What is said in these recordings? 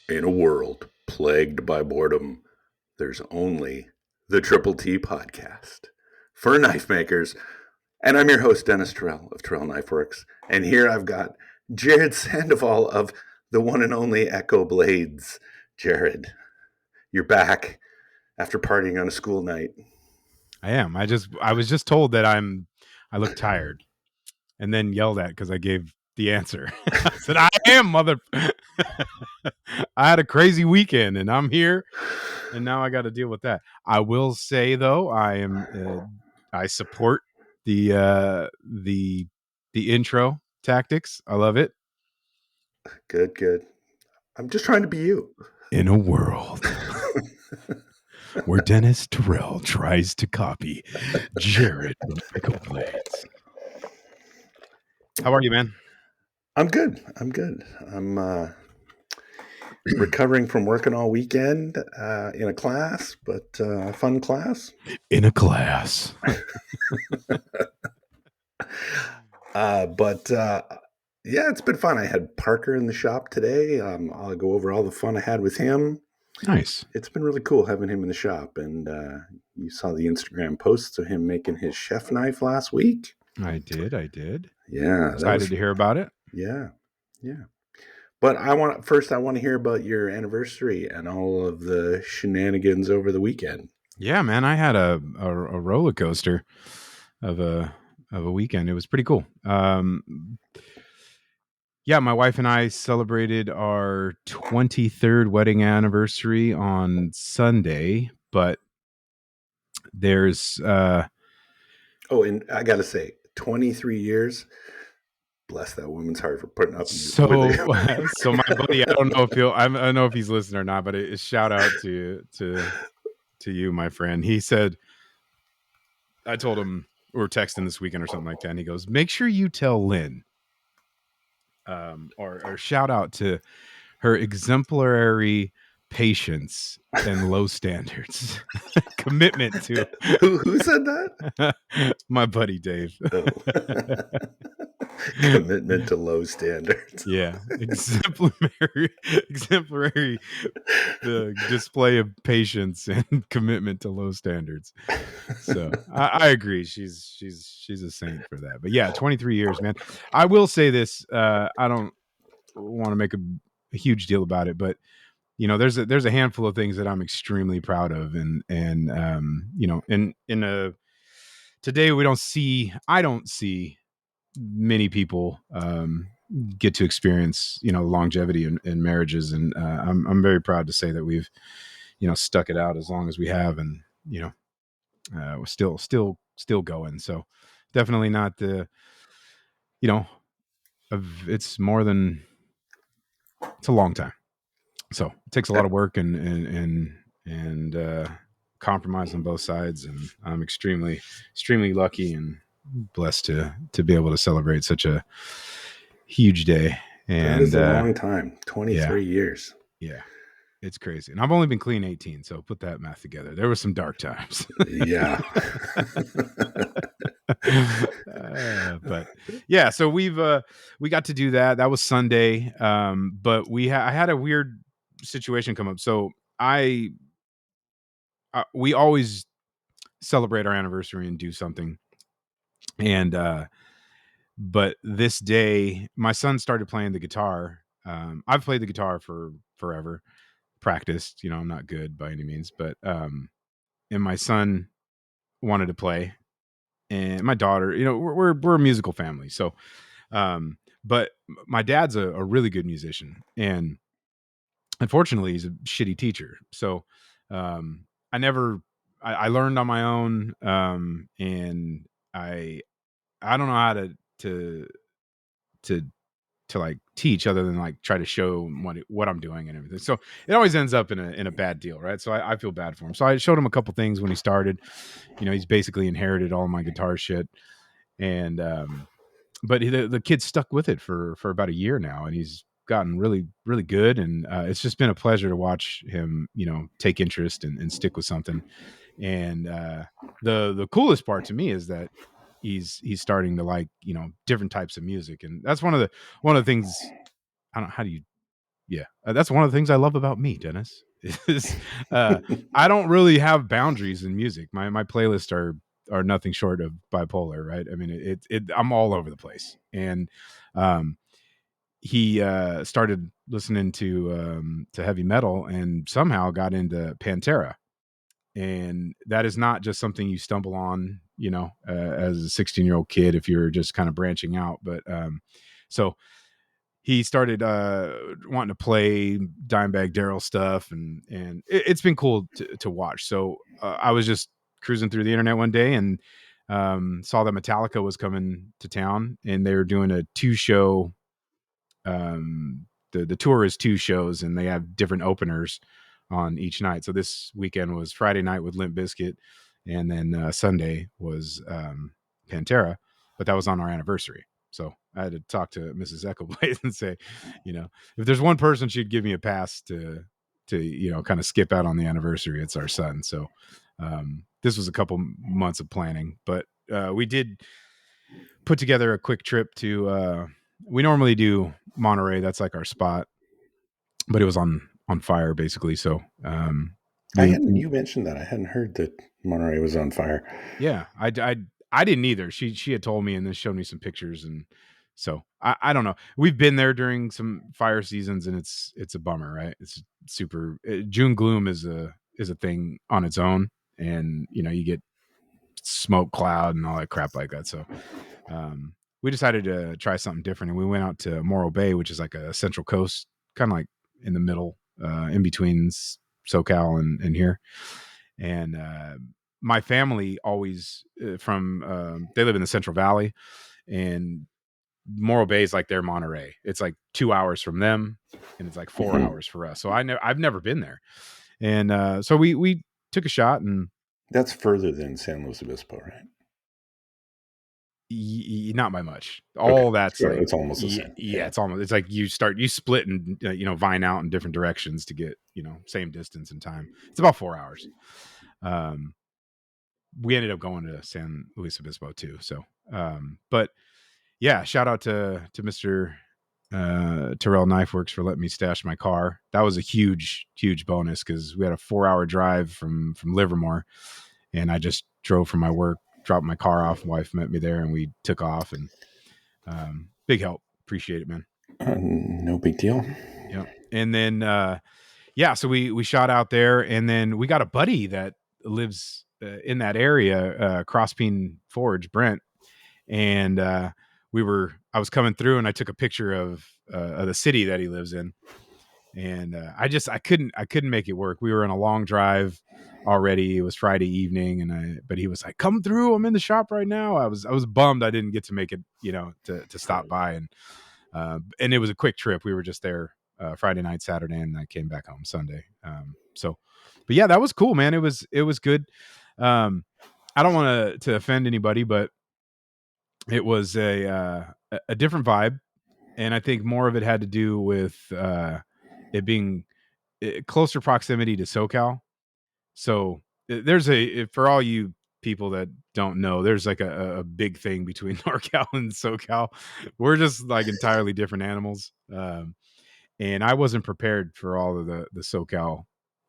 In a world plagued by boredom, there's only the Triple T podcast for knife makers. And I'm your host, Dennis Tyrell of Tyrell Knifeworks. And here I've got Jared Sandoval of the one and only Echo Blades. Jared, you're back after partying on a school night. I am. I was just told that I look tired, and then yelled at because I gave the answer. I said, "I am, mother." I had a crazy weekend, and I'm here, and now I got to deal with that. I will say though, I support the intro tactics. I love it. Good. I'm just trying to be you. In a world where Denis Tyrell tries to copy Jared Echo Blades. How are you, man? I'm good. I'm recovering from working all weekend in a class, but a fun class. In a class. Yeah, it's been fun. I had Parker in the shop today. I'll go over all the fun I had with him. Nice. It's been really cool having him in the shop. And you saw the Instagram posts of him making his chef knife last week. I did. Yeah. Excited to hear about it. Yeah. But I want to hear about your anniversary and all of the shenanigans over the weekend. Yeah, man. I had a roller coaster of a weekend. It was pretty cool. Yeah, my wife and I celebrated our 23rd wedding anniversary on Sunday, but there's and I gotta say, 23 years. Bless that woman's heart for putting up. So my buddy, I don't know if he's listening or not, but a shout out to you, my friend. He said, I told him we were texting this weekend or something like that, and he goes, "Make sure you tell Lynn, or shout out to her exemplary patience and low standards, commitment to." Who said that? My buddy Dave. Oh. Commitment to low standards. Yeah, exemplary display of patience and commitment to low standards. So I agree. She's a saint for that. But yeah, 23 years, man. I will say this. I don't want to make a huge deal about it, but you know, there's a handful of things that I'm extremely proud of, and you know, today I don't see many people get to experience, you know, longevity in marriages, and I'm very proud to say that we've, you know, stuck it out as long as we have, and you know, we're still going. So definitely not the, you know, it's a long time. So it takes a lot of work and compromise on both sides, and I'm extremely lucky and blessed to be able to celebrate such a huge day. And that is a long time. 23 years. Yeah, it's crazy. And I've only been clean 18, so put that math together. There were some dark times. Yeah. But yeah, so we got to do that. That was Sunday. But I had a weird situation come up. So we always celebrate our anniversary and do something. And but this day, my son started playing the guitar. I've played the guitar for forever, practiced. You know, I'm not good by any means, but and my son wanted to play, and my daughter. You know, we're a musical family, so. But my dad's a really good musician, and unfortunately, he's a shitty teacher. So I learned on my own, and I don't know how to like teach other than like try to show what I'm doing and everything. So it always ends up in a bad deal, right? So I feel bad for him. So I showed him a couple things when he started. You know, he's basically inherited all my guitar shit, and but the kid stuck with it for about a year now, and he's gotten really good, and it's just been a pleasure to watch him, you know, take interest and stick with something. And the coolest part to me is that he's starting to like, you know, different types of music, and that's one of the things. I don't know, how do you Yeah, that's one of the things I love about me, Dennis. Is I don't really have boundaries in music. My playlists are nothing short of bipolar, right? I mean, I'm all over the place. And um, he started listening to heavy metal and somehow got into Pantera. And that is not just something you stumble on, as a 16-year-old kid if you're just kind of branching out. But so he started wanting to play Dimebag Darrell stuff, and it's been cool to watch. So I was just cruising through the internet one day and saw that Metallica was coming to town, and they were doing a two-show. The tour is two shows, and they have different openers on each night. So this weekend was Friday night with Limp Bizkit, and then Sunday was Pantera, but that was on our anniversary. So I had to talk to Mrs. Eccleblade and say, if there's one person she'd give me a pass to kind of skip out on the anniversary, it's our son. So this was a couple months of planning, but we did put together a quick trip to. We normally do Monterey. That's like our spot, but it was on fire basically. So You mentioned that. I hadn't heard that Monterey was on fire. Yeah, I didn't either. She had told me and then showed me some pictures, and so I don't know. We've been there during some fire seasons, and it's a bummer, right? It's super. June gloom is a thing on its own, and you get smoke cloud and all that crap like that. So we decided to try something different, and we went out to Morro Bay, which is like a Central Coast, kind of like in the middle, in between SoCal and here. And my family always they live in the Central Valley, and Morro Bay is like their Monterey. It's like 2 hours from them, and it's like 4 hours for us. So I've never been there, and so we took a shot, and that's further than San Luis Obispo, right? Not by much. All that's so like it's almost the same. Yeah, it's like you split and vine out in different directions to get same distance and time. It's about 4 hours. We ended up going to San Luis Obispo too. So, but yeah, shout out to Mr. Tyrell Knifeworks for letting me stash my car. That was a huge bonus because we had a 4-hour drive from Livermore, and I just drove from my work, dropped my car off. Wife met me there, and we took off. And big help. Appreciate it, man. No big deal. Yeah. And then so we shot out there, and then we got a buddy that lives in that area, Crosspeen Forge, Brent, and I was coming through, and I took a picture of the city that he lives in, and I couldn't make it work. We were in a long drive already. It was Friday evening, but he was like, "Come through, I'm in the shop right now." I was bummed I didn't get to make it, to stop by, and it was a quick trip. We were just there Friday night, Saturday, and I came back home Sunday. But yeah, that was cool, man. It was good. I don't want to offend anybody, but it was a different vibe, and I think more of it had to do with it being closer proximity to SoCal. So there's for all you people that don't know, there's like a big thing between NorCal and SoCal. We're just like entirely different animals. And I wasn't prepared for all of the SoCal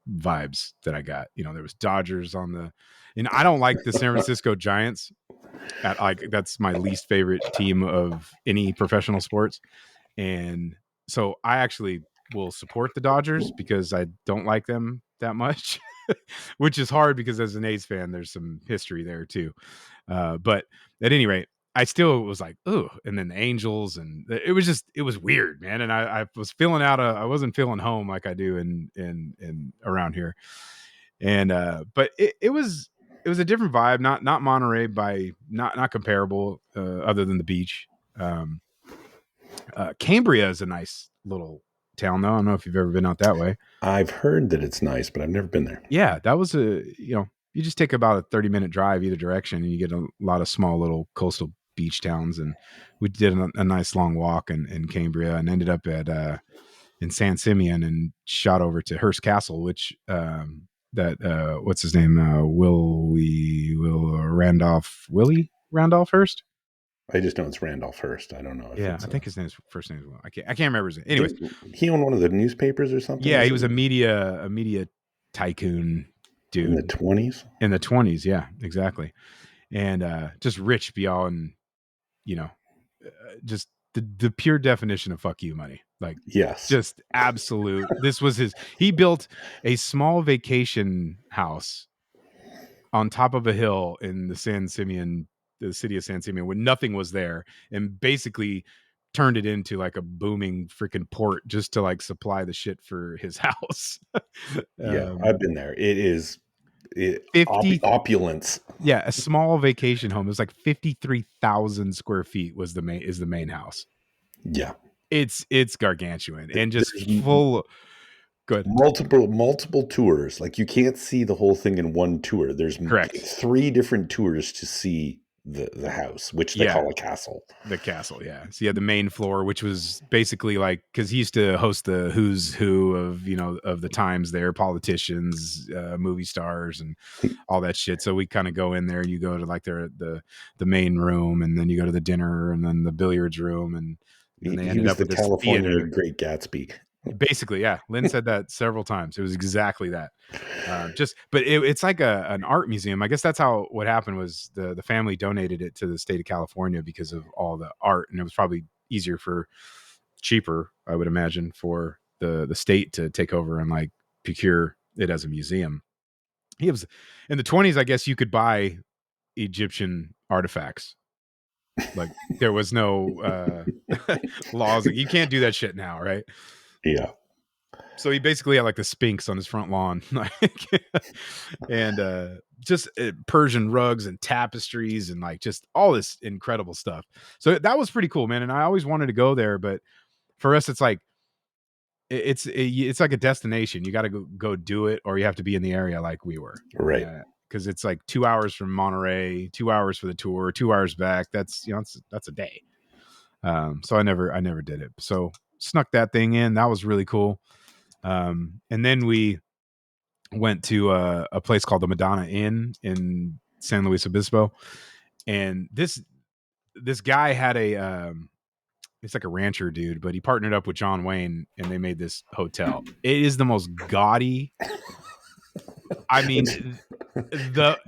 vibes that I got. There was Dodgers and I don't like the San Francisco Giants. That's my least favorite team of any professional sports. And so I actually will support the Dodgers because I don't like them that much, which is hard because as an A's fan, there's some history there too. But at any rate, I still was like, oh, and then the Angels, and it was weird, man. And I was feeling I wasn't feeling home like I do in around here. And but it was a different vibe, not Monterey by not comparable, other than the beach. Cambria is a nice little town, though. I don't know if you've ever been out that way. I've heard that it's nice, but I've never been there. Yeah, that was you just take about a 30-minute drive either direction, and you get a lot of small little coastal beach towns. And we did a nice long walk in Cambria, and ended up at in San Simeon, and shot over to Hearst Castle, which what's his name? Willie Randolph Hearst. I just know it's Randolph Hearst. I don't know if Yeah, it's I think his first name is Will. I can't remember his name. Anyways, he owned one of the newspapers or something. yeah, he was a media tycoon in the dude 20s. in the 20s. Yeah, exactly. And just rich beyond, just the pure definition of fuck you money. Like, Yes. just absolute. This was he built a small vacation house on top of a hill in the city of San Simeon, when nothing was there, and basically turned it into like a booming freaking port just to like supply the shit for his house. Yeah, I've been there. It is 50 opulence. Yeah, a small vacation home. It was like 53,000 square feet was the main house. Yeah. It's gargantuan and just There's full good. multiple tours. Like, you can't see the whole thing in one tour. There's Correct. 3 different tours to see the house, which they call a castle. The castle, yeah. So you had the main floor, which was basically like, because he used to host the who's who of of the times there, politicians, movie stars, and all that shit. So we kind of go in there, and you go to like the main room, and then you go to the dinner, and then the billiards room, and then they He ended was up the with this California theater. Great Gatsby. Basically, yeah. Lynn said that several times. It was exactly that. But it's like an art museum. I guess that's how what happened was the family donated it to the state of California because of all the art, and it was probably cheaper, I would imagine, for the state to take over and like procure it as a museum. He was in the 20s. I guess you could buy Egyptian artifacts. Like, there was no laws. Like, you can't do that shit now, right? Yeah. So he basically had like the Sphinx on his front lawn, and just Persian rugs and tapestries and like just all this incredible stuff. So that was pretty cool, man. And I always wanted to go there, but for us, it's like it's like a destination. You got to go do it, or you have to be in the area like we were, Right. because it's like 2 hours from Monterey, 2 hours for the tour, 2 hours back. That's that's a day. So I never did it. So snuck that thing in. That was really cool. And then we went to a place called the Madonna Inn in San Luis Obispo, and this guy had it's like a rancher dude, but he partnered up with John Wayne, and they made this hotel. It is the most gaudy. I mean,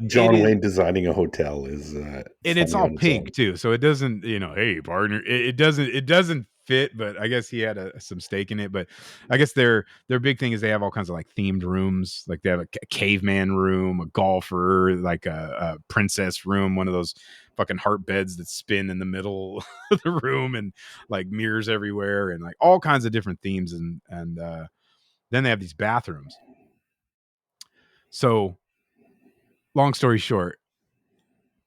John Wayne designing a hotel is and it's funny all on its own. pink too, so it doesn't, hey partner, it doesn't fit, but I guess he had some stake in it. But I guess their big thing is they have all kinds of like themed rooms. Like they have a caveman room, a golfer, like a princess room, one of those fucking heart beds that spin in the middle of the room, and like mirrors everywhere, and like all kinds of different themes. And then they have these bathrooms. So long story short,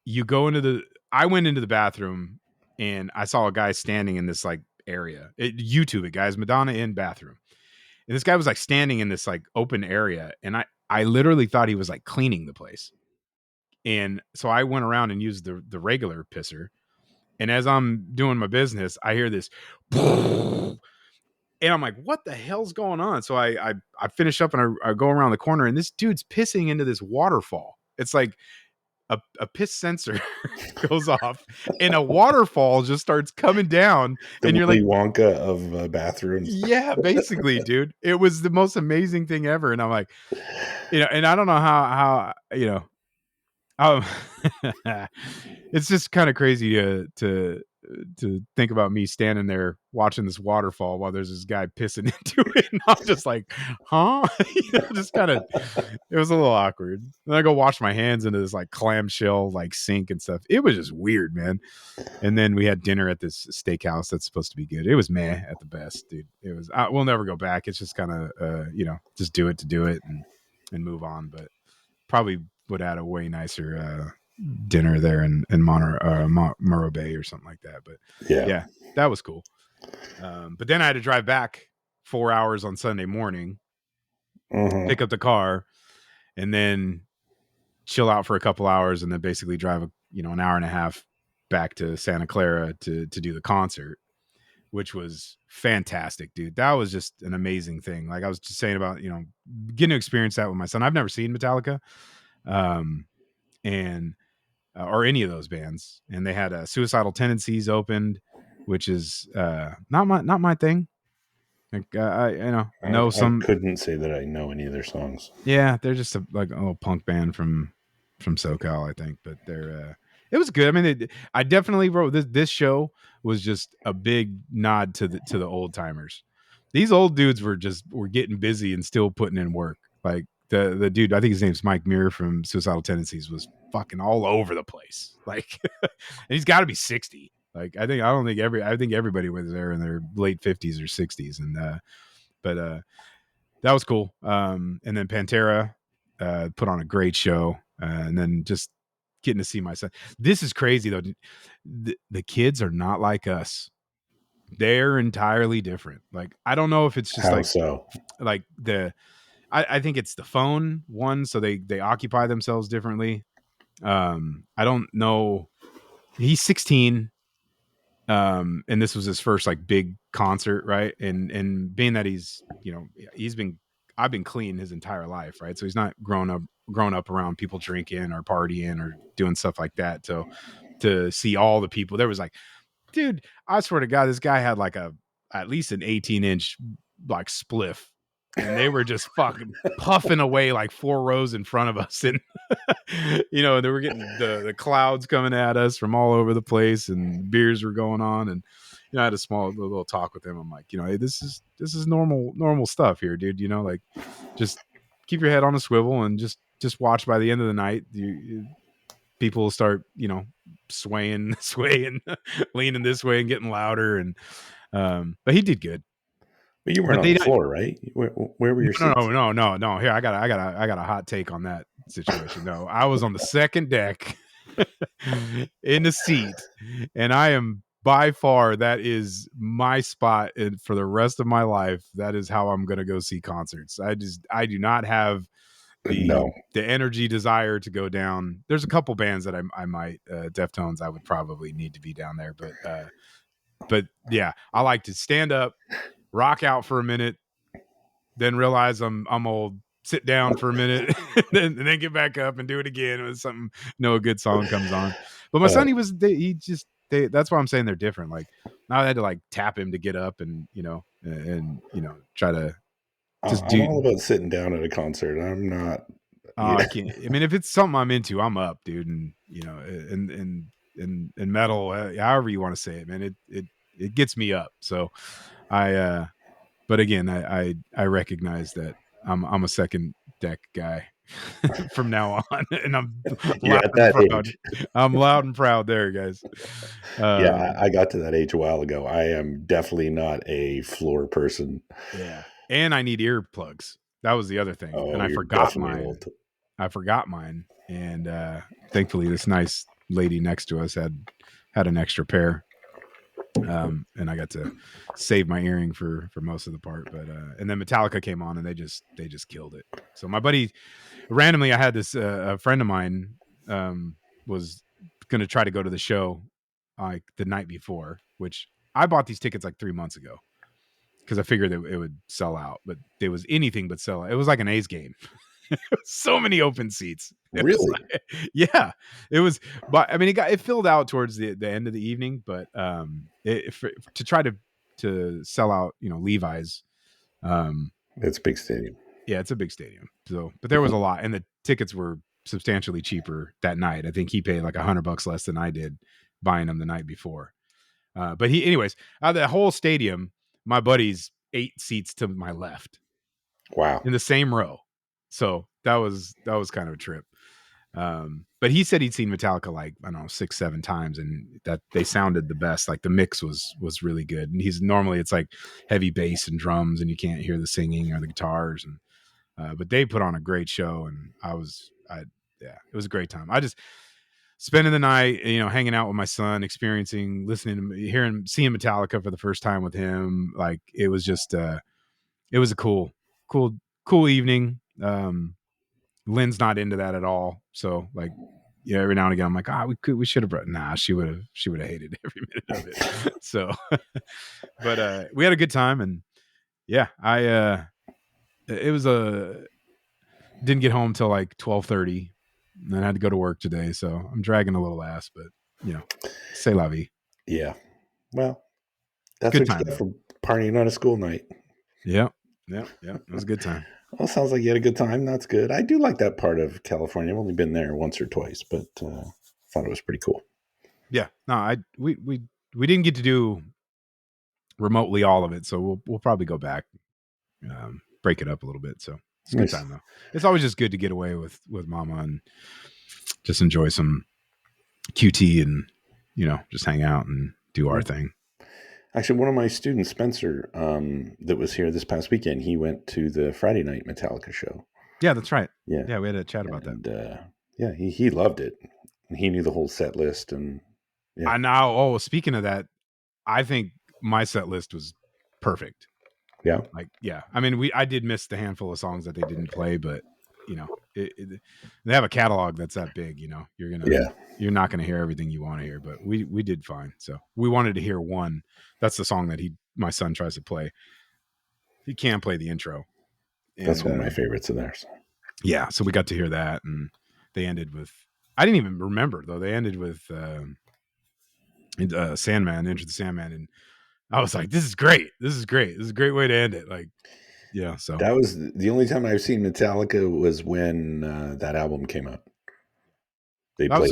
I went into the bathroom, and I saw a guy standing in this like area. YouTube it, guys. Madonna Inn bathroom. And this guy was like standing in this like open area, and I literally thought he was like cleaning the place. And so I went around and used the regular pisser. And as I'm doing my business, I hear this, and I'm like, "What the hell's going on?" So I finish up, and I go around the corner, and this dude's pissing into this waterfall. It's like a piss sensor goes off, and a waterfall just starts coming down, The and you're Willy like, Wonka of bathrooms. yeah, basically, dude. It was the most amazing thing ever. And I'm like, and I don't know how um, it's just kind of crazy to think about me standing there watching this waterfall while there's this guy pissing into it, and I'm just like, huh? Just kind of, it was a little awkward. And I go wash my hands into this like clamshell like sink and stuff. It was just weird, man. And then we had dinner at this steakhouse that's supposed to be good. It was meh at the best, dude. It was. We'll never go back. It's just kind of, just do it to do it and move on. But probably would add a way nicer dinner there in Morro Bay or something like that. But yeah, that was cool. But then I had to drive back 4 hours on Sunday morning, pick up the car, and then chill out for a couple hours, and then basically drive an hour and a half back to Santa Clara to do the concert, which was fantastic, dude. That was just an amazing thing. Like I was just saying about, getting to experience that with my son. I've never seen Metallica. And or any of those bands. And they had Suicidal Tendencies opened, which is not my thing. Like I know I some. couldn't say that I know any of their songs. Yeah, they're just like a little punk band from SoCal, I think. But they're it was good. I mean, I definitely wrote this show was just a big nod to the old timers. These old dudes were getting busy and still putting in work. Like the dude, I think his name's Mike Muir from Suicidal Tendencies, was fucking all over the place. Like, and he's got to be 60. Like, I think everybody was there in their late 50s or 60s, and but that was cool. And then Pantera put on a great show, and then just getting to see my son. This is crazy though. The kids are not like us. They're entirely different. Like, I don't know if it's just How so? like I think it's the phone one, so they occupy themselves differently. I don't know. He's 16. And this was his first like big concert, right? And being that I've been clean his entire life, right? So he's not grown up around people drinking or partying or doing stuff like that. So to see all the people, there was like, dude, I swear to God, this guy had like at least an 18-inch like spliff, and they were just fucking puffing away like 4 rows in front of us. And they were getting the clouds coming at us from all over the place, and beers were going on. And I had a little talk with him. I'm like, hey, this is normal stuff here, dude. Like, just keep your head on a swivel and just watch. By the end of the night, people will start swaying leaning this way and getting louder. And but he did good. But you weren't But on the floor, right? Where were your seats? No. Here, I got a hot take on that situation. No, I was on the second deck in the seat, and I am by far, that is my spot for the rest of my life. That is how I'm going to go see concerts. I do not have the energy, desire to go down. There's a couple bands that I might, Deftones, I would probably need to be down there, but yeah, I like to stand up, rock out for a minute, then realize I'm old, sit down for a minute, and then get back up and do it again when something, a good song comes on. But my son, that's why I'm saying they're different. Like, I had to like tap him to get up, and try to just I'm all about sitting down at a concert. I'm not. I can't. I mean, if it's something I'm into, I'm up, dude. And and metal, however you want to say it, man, it gets me up. So but again, I recognize that I'm a second deck guy from now on, and I'm loud at and that proud. age. I'm loud and proud there, guys. Yeah, I got to that age a while ago. I am definitely not a floor person. Yeah, and I need earplugs. That was the other thing, and I forgot mine. And thankfully, this nice lady next to us had an extra pair. And I got to save my earring for most of the part, but and then Metallica came on, and they just killed it. So my buddy, randomly, I had this a friend of mine was going to try to go to the show like the night before, which I bought these tickets like 3 months ago because I figured that it would sell out, but it was anything but sell out. It was like an A's game. So many open seats. Really? Yeah, it was. But I mean, it filled out towards the end of the evening. But to try to sell out, Levi's. It's a big stadium. Yeah, it's a big stadium. So, but there was a lot, and the tickets were substantially cheaper that night. I think he paid like $100 less than I did buying them the night before. But anyways, out of the whole stadium, my buddy's 8 seats to my left. Wow. In the same row. So that was kind of a trip. But he said he'd seen Metallica like, I don't know, 6-7 times, and that they sounded the best. Like, the mix was really good. And normally it's like heavy bass and drums, and you can't hear the singing or the guitars. And but they put on a great show, and it was a great time. I just spending the night, hanging out with my son, experiencing, listening to seeing Metallica for the first time with him. Like, it was just it was a cool evening. Lynn's not into that at all. So, like, every now and again I'm like, we should have brought. Nah, she would have hated every minute of it. So, but we had a good time, and yeah, it was didn't get home till like 12:30, And I had to go to work today, so I'm dragging a little ass, but c'est la vie. Yeah. Well, that's Good what you time get though. for partying on a school night. Yeah. It was a good time. Well, sounds like you had a good time. That's good. I do like that part of California. I've only been there once or twice, but thought it was pretty cool. Yeah. No, we didn't get to do remotely all of it, so we'll probably go back, break it up a little bit. So it's a good time though. It's always just good to get away with Mama and just enjoy some QT and just hang out and do our thing. Actually, one of my students, Spencer, that was here this past weekend, he went to the Friday night Metallica show. Yeah, that's right. Yeah, we had a chat about that. Yeah, he loved it. He knew the whole set list, and I now. Oh, speaking of that, I think my set list was perfect. Yeah, I mean, I did miss the handful of songs that they didn't play, but they have a catalog that's that big. You're not gonna hear everything you want to hear, but we did fine. So we wanted to hear one. That's the song that my son tries to play. He can play the intro. That's one of my favorites of theirs. Yeah, so we got to hear that, and they ended with. I didn't even remember though. They ended with Sandman, Enter the Sandman, and I was like, "This is great. This is great. This is a great way to end it." Like, yeah. So that was the only time I've seen Metallica was when that album came out. They played.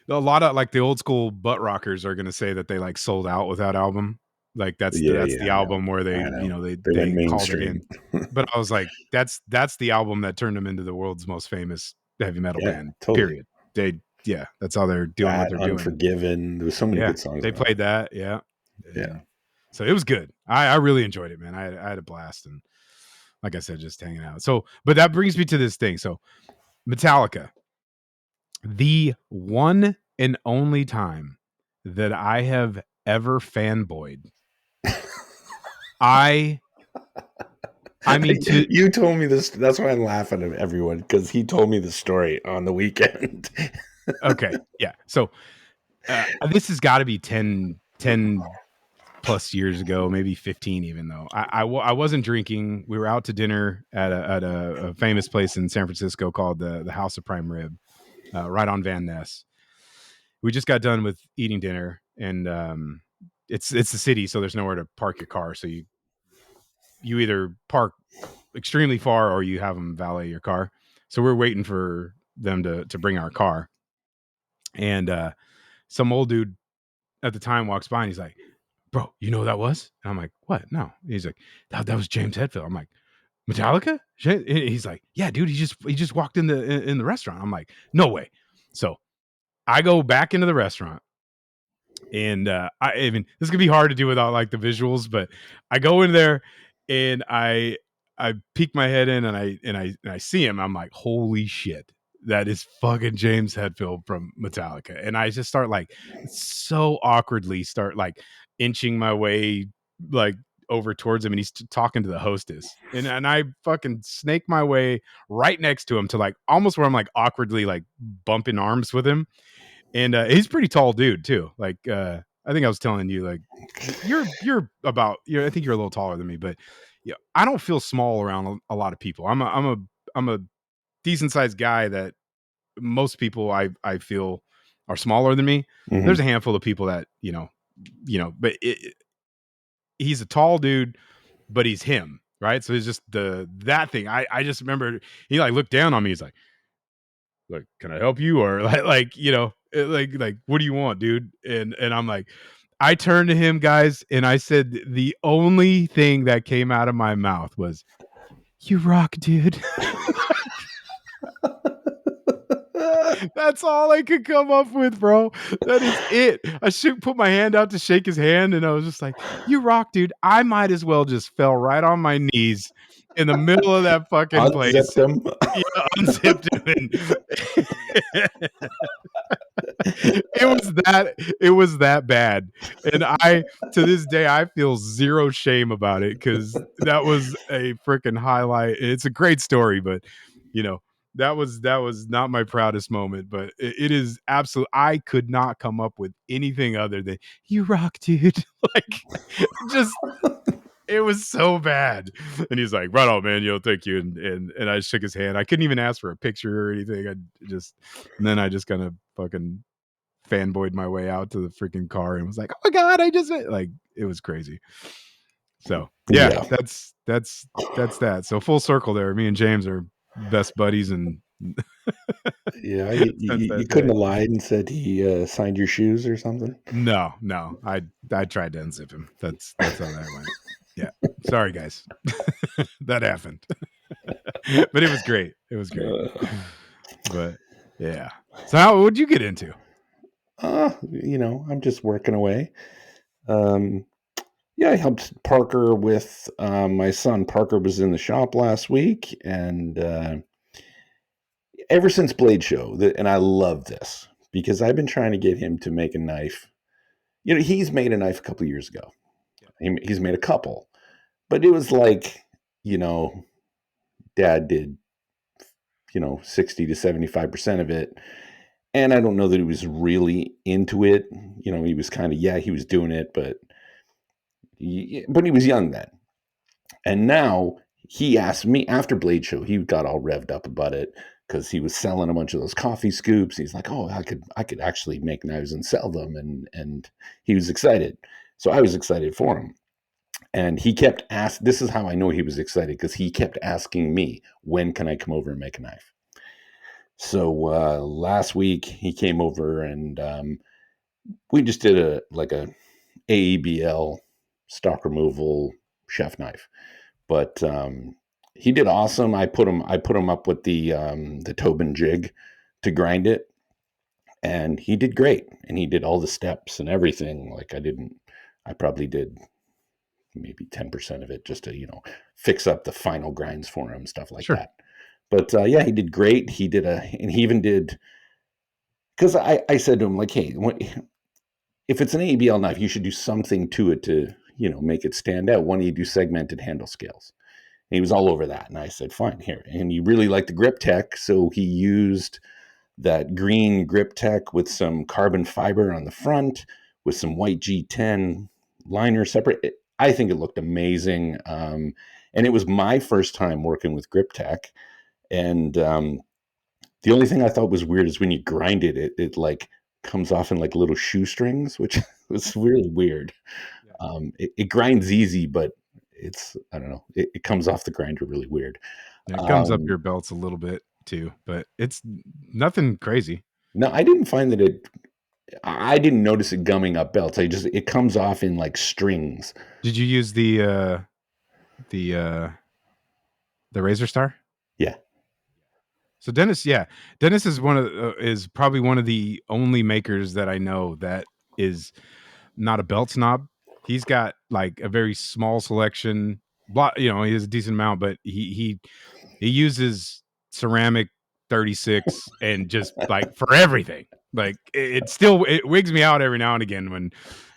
A lot of like the old school butt rockers are going to say that they like sold out with that album. Like that's the album where they they called it in. But I was like, that's the album that turned them into the world's most famous heavy metal band. Totally. Period. That's how they're doing what they're doing. Unforgiven. There was so many good songs. They played that. Yeah. Yeah. So it was good. I really enjoyed it, man. I had a blast, and like I said, just hanging out. So, but that brings me to this thing. So, Metallica, the one and only time that I have ever fanboyed. I mean, you told me this. That's why I'm laughing at everyone, because he told me the story on the weekend. Okay. Yeah. So this has got to be 10 plus years ago, maybe 15 even though. I wasn't drinking. We were out to dinner at a famous place in San Francisco called the House of Prime Rib, right on Van Ness. We just got done with eating dinner, and it's the city, so there's nowhere to park your car. So you either park extremely far or you have them valet your car. So we're waiting for them to bring our car. And some old dude at the time walks by and he's like, "Bro, you know who that was?" And I'm like, "What? No." He's like, that was James Hetfield. I'm like, "Metallica?" He's like, "Yeah, dude, he just walked in the restaurant." I'm like, "No way." So I go back into the restaurant, and I mean, this could be hard to do without like the visuals, but I go in there and I peek my head in, and I see him. I'm like, "Holy shit, that is fucking James Hetfield from Metallica." And I just start like so awkwardly start like inching my way like over towards him, and he's talking to the hostess, and I fucking snake my way right next to him to like almost where I'm like awkwardly like bumping arms with him. And he's a pretty tall dude too. Like I think I was telling you, like you're about I think you're a little taller than me, but yeah, I don't feel small around a lot of people. I'm a decent sized guy that most people I feel are smaller than me. Mm-hmm. There's a handful of people that but he's a tall dude, but he's him, right? So it's just that thing. I just remember he like looked down on me. He's like, "Can I help you?" Or like what do you want, dude? And I'm like, I turned to him, guys, and I said the only thing that came out of my mouth was, "You rock, dude." That's all I could come up with, bro. That is it. I should put my hand out to shake his hand, and I was just like, "You rock, dude." I might as well just fell right on my knees in the middle of that fucking place. Him. Yeah, unzipped him. It was that bad. And I, to this day, I feel zero shame about it, because that was a freaking highlight. It's a great story, but that was not my proudest moment, but it is absolute. I could not come up with anything other than "You rock, dude." Like, just It was so bad. And he's like, right on, man. Thank you. And I shook his hand. I couldn't even ask for a picture or anything. And then I just kind of fucking fanboyed my way out to the freaking car and was like, oh my God, it was crazy. So yeah, Yeah. that's that. So full circle there. Me and James are best buddies, and Yeah, since you that couldn't day. have lied and said he signed your shoes or something. No, I tried to unzip him. That's how that went. Yeah, sorry guys, that happened. But it was great. It was great. But yeah. So how would you get into? I'm just working away. Yeah, I helped Parker with my son. Parker was in the shop last week, and ever since Blade Show, and I love this because I've been trying to get him to make a knife. He's made a knife a couple of years ago. He's made a couple, but it was like, Dad did, 60 to 75% of it. And I don't know that he was really into it. He was kind of, he was doing it, but he was young then. And now he asked me after Blade Show, he got all revved up about it because he was selling a bunch of those coffee scoops. He's like, oh, I could actually make knives and sell them. And he was excited. So I was excited for him. And he kept asking, this is how I know he was excited, because he kept asking me, when can I come over and make a knife? So last week he came over and we just did a AEBL stock removal chef knife. But he did awesome. I put him up with the Tobin jig to grind it, and he did great. And he did all the steps and everything. I probably did maybe 10% of it just to fix up the final grinds for him, stuff like that. But yeah, he did great. And he even did, because I said to him, like, hey, if it's an ABL knife, you should do something to it to make it stand out. Why don't you do segmented handle scales? And he was all over that, and I said, fine, here. And he really liked the grip tech, so he used that green grip tech with some carbon fiber on the front, with some white G10 liner separate. I think it looked amazing. And it was my first time working with grip tech. And the only thing I thought was weird is when you grind it, it like comes off in like little shoestrings, which was really weird. It grinds easy, but I don't know, it comes off the grinder really weird. It comes up your belts a little bit too, but it's nothing crazy. No, I didn't find that I didn't notice it gumming up belts. It comes off in like strings. Did you use the Razor Star? Yeah. So Denis is probably one of the only makers that I know that is not a belt snob. He's got like a very small selection. He has a decent amount, but he uses ceramic 36 and just like for everything. Like it wigs me out every now and again when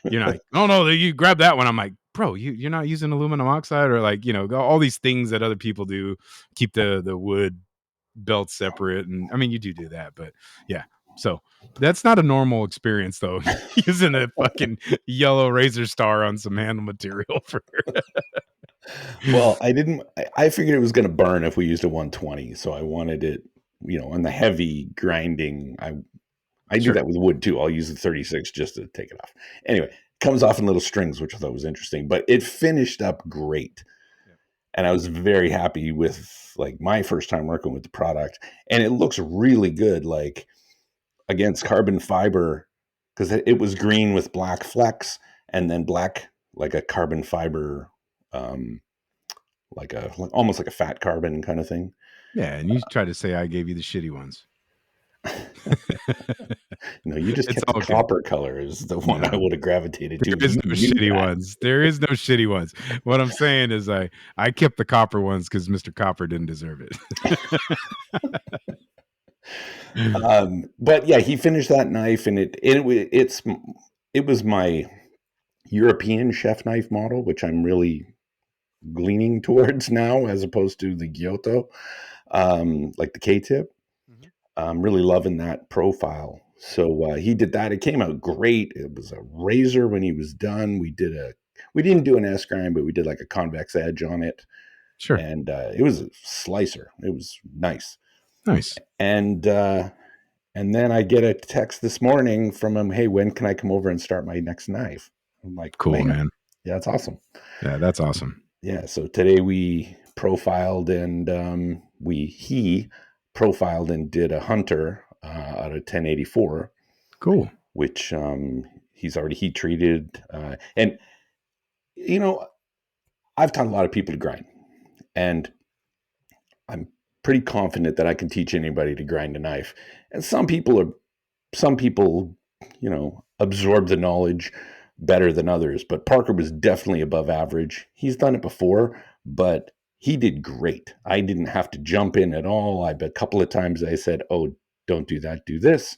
you're like, oh no, you grab that one. I'm like, bro, you're not using aluminum oxide or like, all these things that other people do, keep the wood belt separate. And I mean, you do that, but yeah. So that's not a normal experience though, using a fucking yellow Razor Star on some handle material for Well, I figured it was going to burn if we used a 120. So I wanted it, on the heavy grinding. I do that with wood too. I'll use the 36 just to take it off. Anyway, it comes off in little strings, which I thought was interesting, but it finished up great. Yeah. And I was very happy with like my first time working with the product, and it looks really good, like against carbon fiber, because it was green with black flecks and then black, like a carbon fiber, almost like a fat carbon kind of thing. Yeah, and you try to say I gave you the shitty ones. No, you just kept the copper color is the one I would have gravitated to. There is no shitty ones. There is no shitty ones. What I'm saying is I kept the copper ones because Mr. Copper didn't deserve it. But yeah, he finished that knife, and it was my European chef knife model, which I'm really leaning towards now, as opposed to the Giotto, like the K-tip. I'm really loving that profile. So he did that. It came out great. It was a razor when he was done. We we didn't do an S grind, but we did like a convex edge on it. Sure. And it was a slicer. It was nice. Nice. And then I get a text this morning from him, hey, when can I come over and start my next knife? I'm like, Cool, man. Yeah, that's awesome. Yeah, that's awesome. Yeah, so today we profiled and he profiled and did a Hunter out of 1084. Cool. Which he's already heat treated. And, you know, I've taught a lot of people to grind. And I'm pretty confident that I can teach anybody to grind a knife. And some people, you know, absorb the knowledge better than others. But Parker was definitely above average. He's done it before, but he did great. I didn't have to jump in at all. A couple of times I said, oh, don't do that, do this.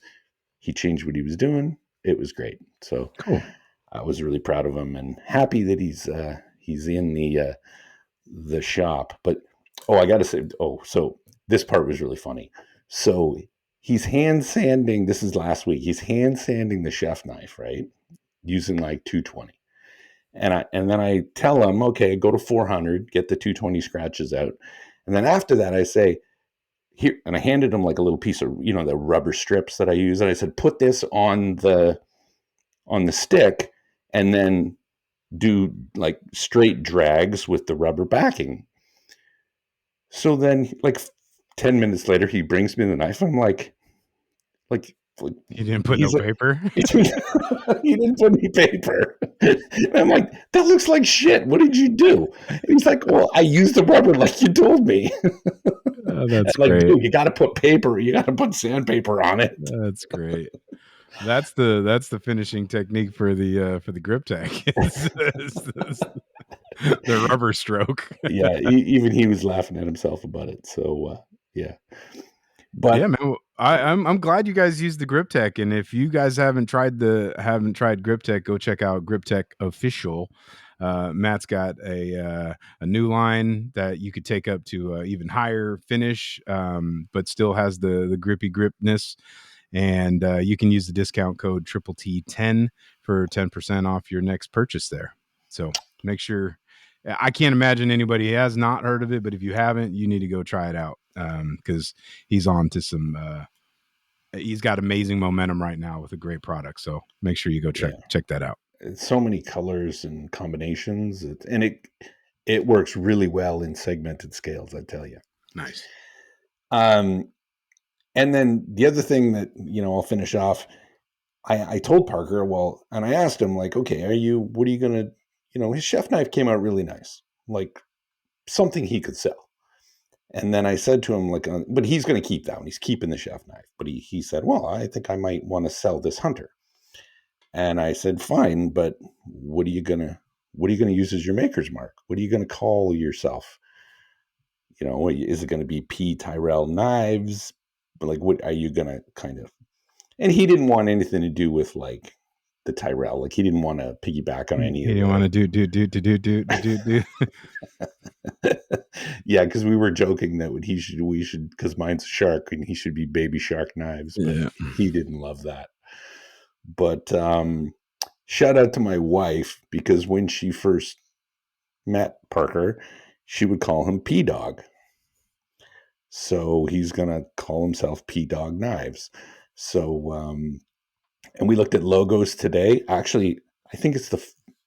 He changed what he was doing. It was great. So cool. I was really proud of him and happy that he's in the shop. But I got to say, so this part was really funny. So he's hand sanding. This is last week. He's hand sanding the chef knife, right? Using like 220. And then I tell him, okay, go to 400, get the 220 scratches out. And then after that, I say, here, and I handed him like a little piece of, you know, the rubber strips that I use. And I said, put this on the stick and then do like straight drags with the rubber backing. So then like 10 minutes later, he brings me the knife. I'm like, he didn't put no paper. He didn't put any paper. And I'm like, that looks like shit. What did you do? And he's like, well, I used the rubber like you told me. Oh, that's like, great. dude, you got to put paper. You got to put sandpaper on it. That's great. That's the finishing technique for the grip tech. The rubber stroke. Yeah, even he was laughing at himself about it. So yeah. But yeah, man, I'm glad you guys used the grip tech, and if you guys haven't tried grip tech, go check out Grip Tech Official. Matt's got a new line that you could take up to even higher finish, but still has the grippy gripness. And you can use the discount code TT10 for 10% off your next purchase there. So make sure. I can't imagine anybody has not heard of it, but if you haven't, you need to go try it out because he's on to some. He's got amazing momentum right now with a great product. So make sure you go check that out. It's so many colors and combinations, and it works really well in segmented scales. I tell you. Nice. And then the other thing that, you know, I'll finish off. I told Parker, and I asked him like, okay, what are you gonna? You know, his chef knife came out really nice, like something he could sell. And then I said to him, like, but he's going to keep that one. He's keeping the chef knife. But he said, well, I think I might want to sell this Hunter. And I said, fine, but what are you gonna use as your maker's mark? What are you gonna call yourself? You know, is it going to be P Tyrell Knives? But like, what are you gonna kind of? And he didn't want anything to do with like the Tyrell. Like he didn't want to piggyback on any. He didn't want to do. Yeah, because we were joking that we should, because mine's a shark and he should be Baby Shark Knives, but yeah. He didn't love that. But shout out to my wife, because when she first met Parker, she would call him P-Dog. So he's going to call himself P-Dog Knives. So, and we looked at logos today. Actually, I think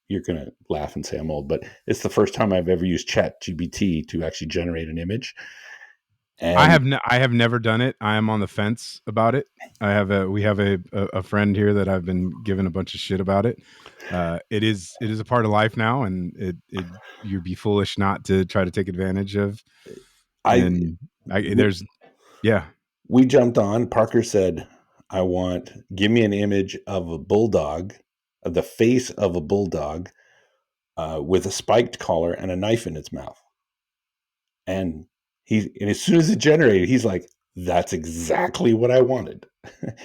you're going to laugh and say I'm old, but it's the first time I've ever used ChatGPT to actually generate an image. And I have never done it. I am on the fence about it. We have a friend here that I've been giving a bunch of shit about it. It is a part of life now, and you'd be foolish not to try to take advantage of. We jumped on. Parker said, give me an image of a bulldog, of the face of a bulldog, with a spiked collar and a knife in its mouth. And as soon as it generated, he's like, that's exactly what I wanted.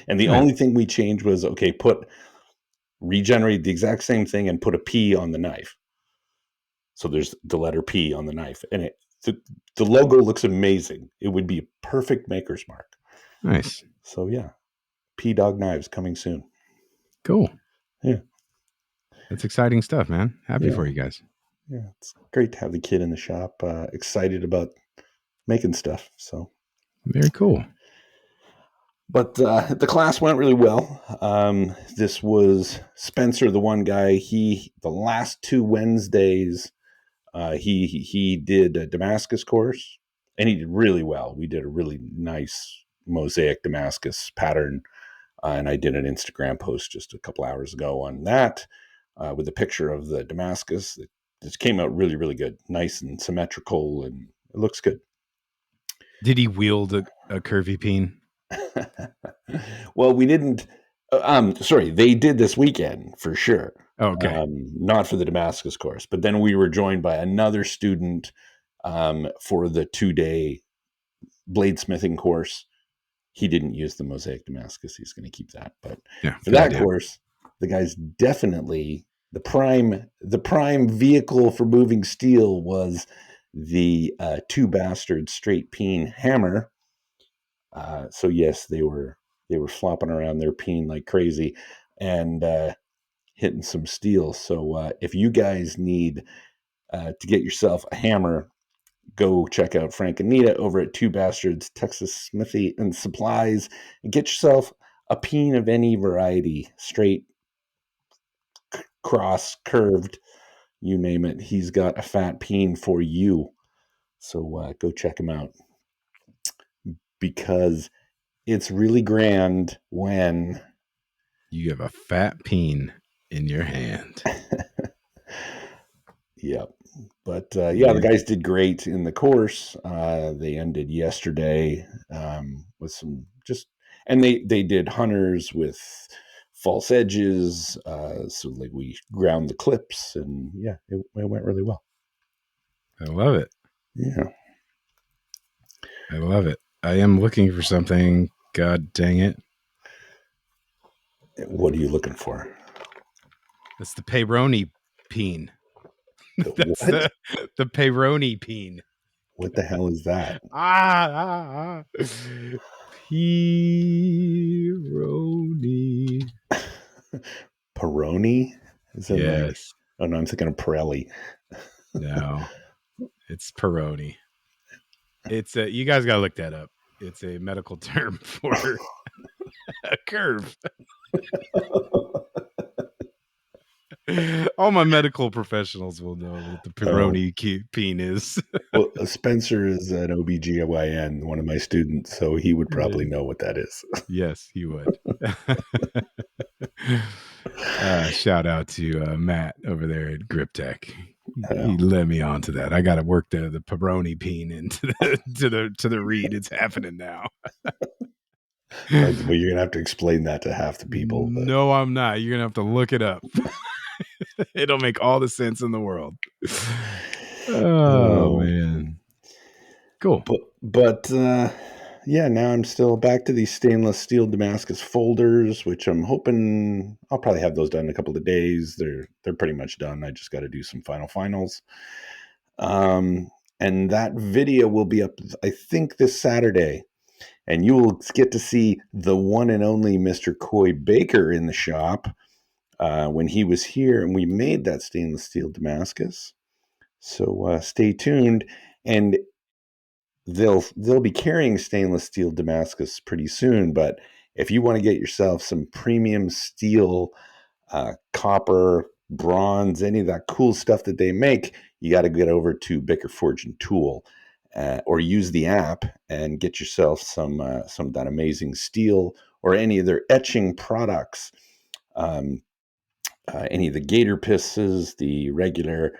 And the only thing we changed was, okay, regenerate the exact same thing and put a P on the knife. So there's the letter P on the knife. And the logo looks amazing. It would be a perfect maker's mark. Nice. So yeah, P-Dog Knives coming soon. Cool. Yeah. That's exciting stuff, man. Happy Yeah. for you guys. Yeah, it's great to have the kid in the shop, excited about making stuff. So Very cool. but the class went really well. This was Spencer, the one guy. The last 2 Wednesdays, he did a Damascus course, and he did really well. We did a really nice mosaic Damascus pattern, and I did an Instagram post just a couple hours ago on that with a picture of the Damascus. It just came out really, really good, nice and symmetrical, and it looks good. Did he wield a curvy peen? Well, we didn't. Sorry, they did this weekend for sure. Okay. Not for the Damascus course, but then we were joined by another student for the 2-day bladesmithing course. He didn't use the mosaic Damascus. He's going to keep that. But Yeah, for good that idea. course, the guy's definitely the prime vehicle for moving steel was the 2 Basterds straight peen hammer. So yes, they were flopping around their peen like crazy and hitting some steel. So if you guys need to get yourself a hammer, go check out Frank and Nita over at 2 Basterds, Texas Smithy and Supplies, and get yourself a peen of any variety, straight, cross, curved, you name it. He's got a fat peen for you. So go check him out, because it's really grand when You have a fat peen in your hand. Yep. But the guys did great in the course. They ended yesterday with some and they did hunters with false edges. So like we ground the clips, and yeah, it went really well. I love it. Yeah. I love it. I am looking for something. God dang it. What are you looking for? That's the Peyronie peen. That's What? the Peyronie peen. What the hell is that? Peyronie. Peroni? Is it like? Yes. Oh no, I'm thinking of Pirelli. No. It's Peyronie. It's you guys gotta look that up. It's a medical term for a curve. All my medical professionals will know what the Peyronie peen is. Well, Spencer is an OBGYN, one of my students, so he would probably know what that is. Yes, he would. Shout out to Matt over there at Grip Tech. He led me on to that. I got to work the Peyronie peen into the read. It's happening now. Well, you're gonna have to explain that to half the people. But. No, I'm not. You're gonna have to look it up. It'll make all the sense in the world. Oh man, cool. But yeah, now I'm still back to these stainless steel Damascus folders, which I'm hoping I'll probably have those done in a couple of days. They're pretty much done. I just got to do some finals. And that video will be up, I think, this Saturday. And you will get to see the one and only Mr. Coy Baker in the shop when he was here, and we made that stainless steel Damascus. So stay tuned, and they'll be carrying stainless steel Damascus pretty soon. But if you want to get yourself some premium steel, copper, bronze, any of that cool stuff that they make, you got to get over to Baker Forge and Tool. Or use the app and get yourself some of that amazing steel, or any of their etching products. Any of the gator pisses, the regular,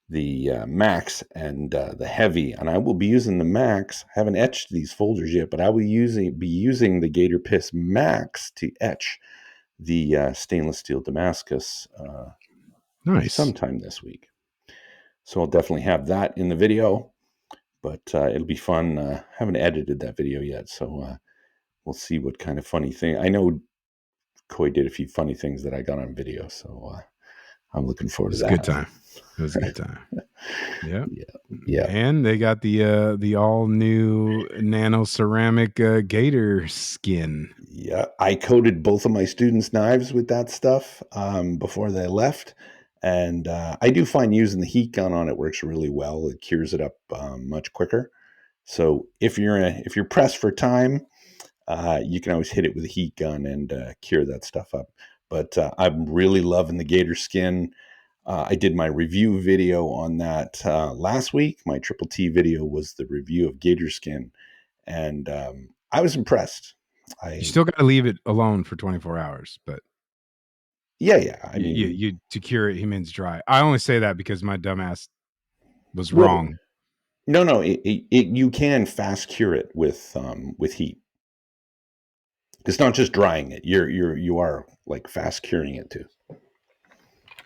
the max, and the heavy. And I will be using the max. I haven't etched these folders yet, but I will be using the gator piss max to etch the stainless steel Damascus Nice. sometime this week. So I'll definitely have that in the video. But it'll be fun. Haven't edited that video yet, so we'll see what kind of funny thing. I know Coy did a few funny things that I got on video, so I'm looking forward to that. It's a good time. It was a good time. Yeah. Yeah. And they got the all new nano ceramic gator skin. Yeah. I coated both of my students' knives with that stuff before they left. And I do find using the heat gun on it works really well. It cures it up much quicker. So if you're pressed for time, you can always hit it with a heat gun and cure that stuff up. But I'm really loving the gator skin. I did my review video on that last week. My Triple T video was the review of gator skin, and I was impressed. You still got to leave it alone for 24 hours, but yeah. I mean, you to cure it, he means dry. I only say that because my dumbass was wrong. No, you can fast cure it with heat. It's not just drying it. You are like fast curing it too.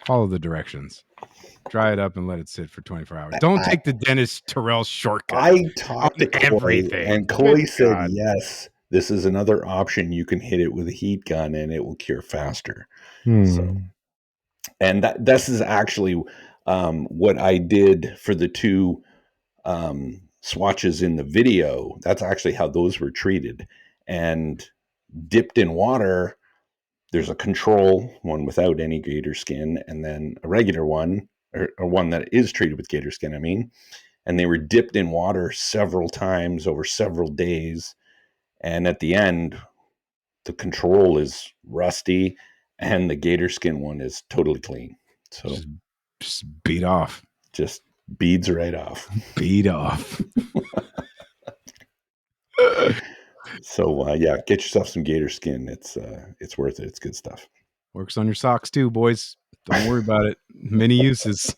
Follow the directions. Dry it up and let it sit for 24 hours. Don't take the Denis Tyrell shortcut. I talked to Coy, everything, and Coy said, yes, this is another option. You can hit it with a heat gun and it will cure faster. So, and this is actually what I did for the two swatches in the video. That's actually how those were treated. And dipped in water, there's a control one without any gator skin, and then a regular one, or one that is treated with gator skin, I mean. And they were dipped in water several times over several days. And at the end, the control is rusty and the gator skin one is totally clean. So just beat off. Just beads right off. Beat off. So yeah, get yourself some gator skin. It's worth it. It's good stuff. Works on your socks too, boys. Don't worry about it. Many uses.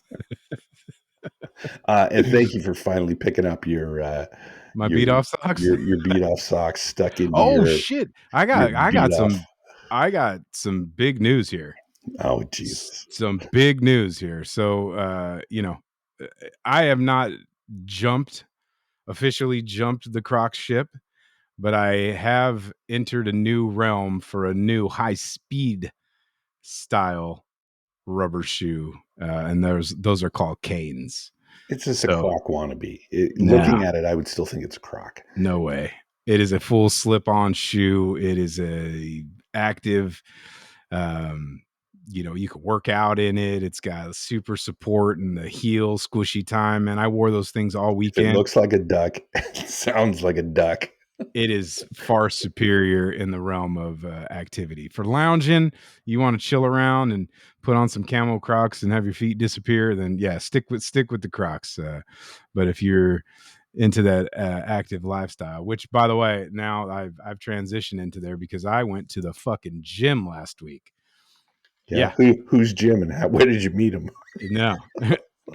And thank you for finally picking up your my beat off socks. Your beat off socks stuck in. Oh shit! I got some big news here. Oh Jesus! Some big news here. So I have not officially jumped the Crocs ship, but I have entered a new realm for a new high speed style rubber shoe, and those are called canes. It's just a Croc wannabe. Looking at it, I would still think it's a Croc. No way. It is a full slip-on shoe. It is a active. You can work out in it. It's got super support and the heel squishy time. And I wore those things all weekend. It looks like a duck. It sounds like a duck. It is far superior in the realm of activity. For lounging, you want to chill around and put on some camo Crocs and have your feet disappear, then yeah, stick with the Crocs. But if you're into that active lifestyle, which by the way, now I've transitioned into there because I went to the fucking gym last week. Yeah. Who's Jim and where did you meet him?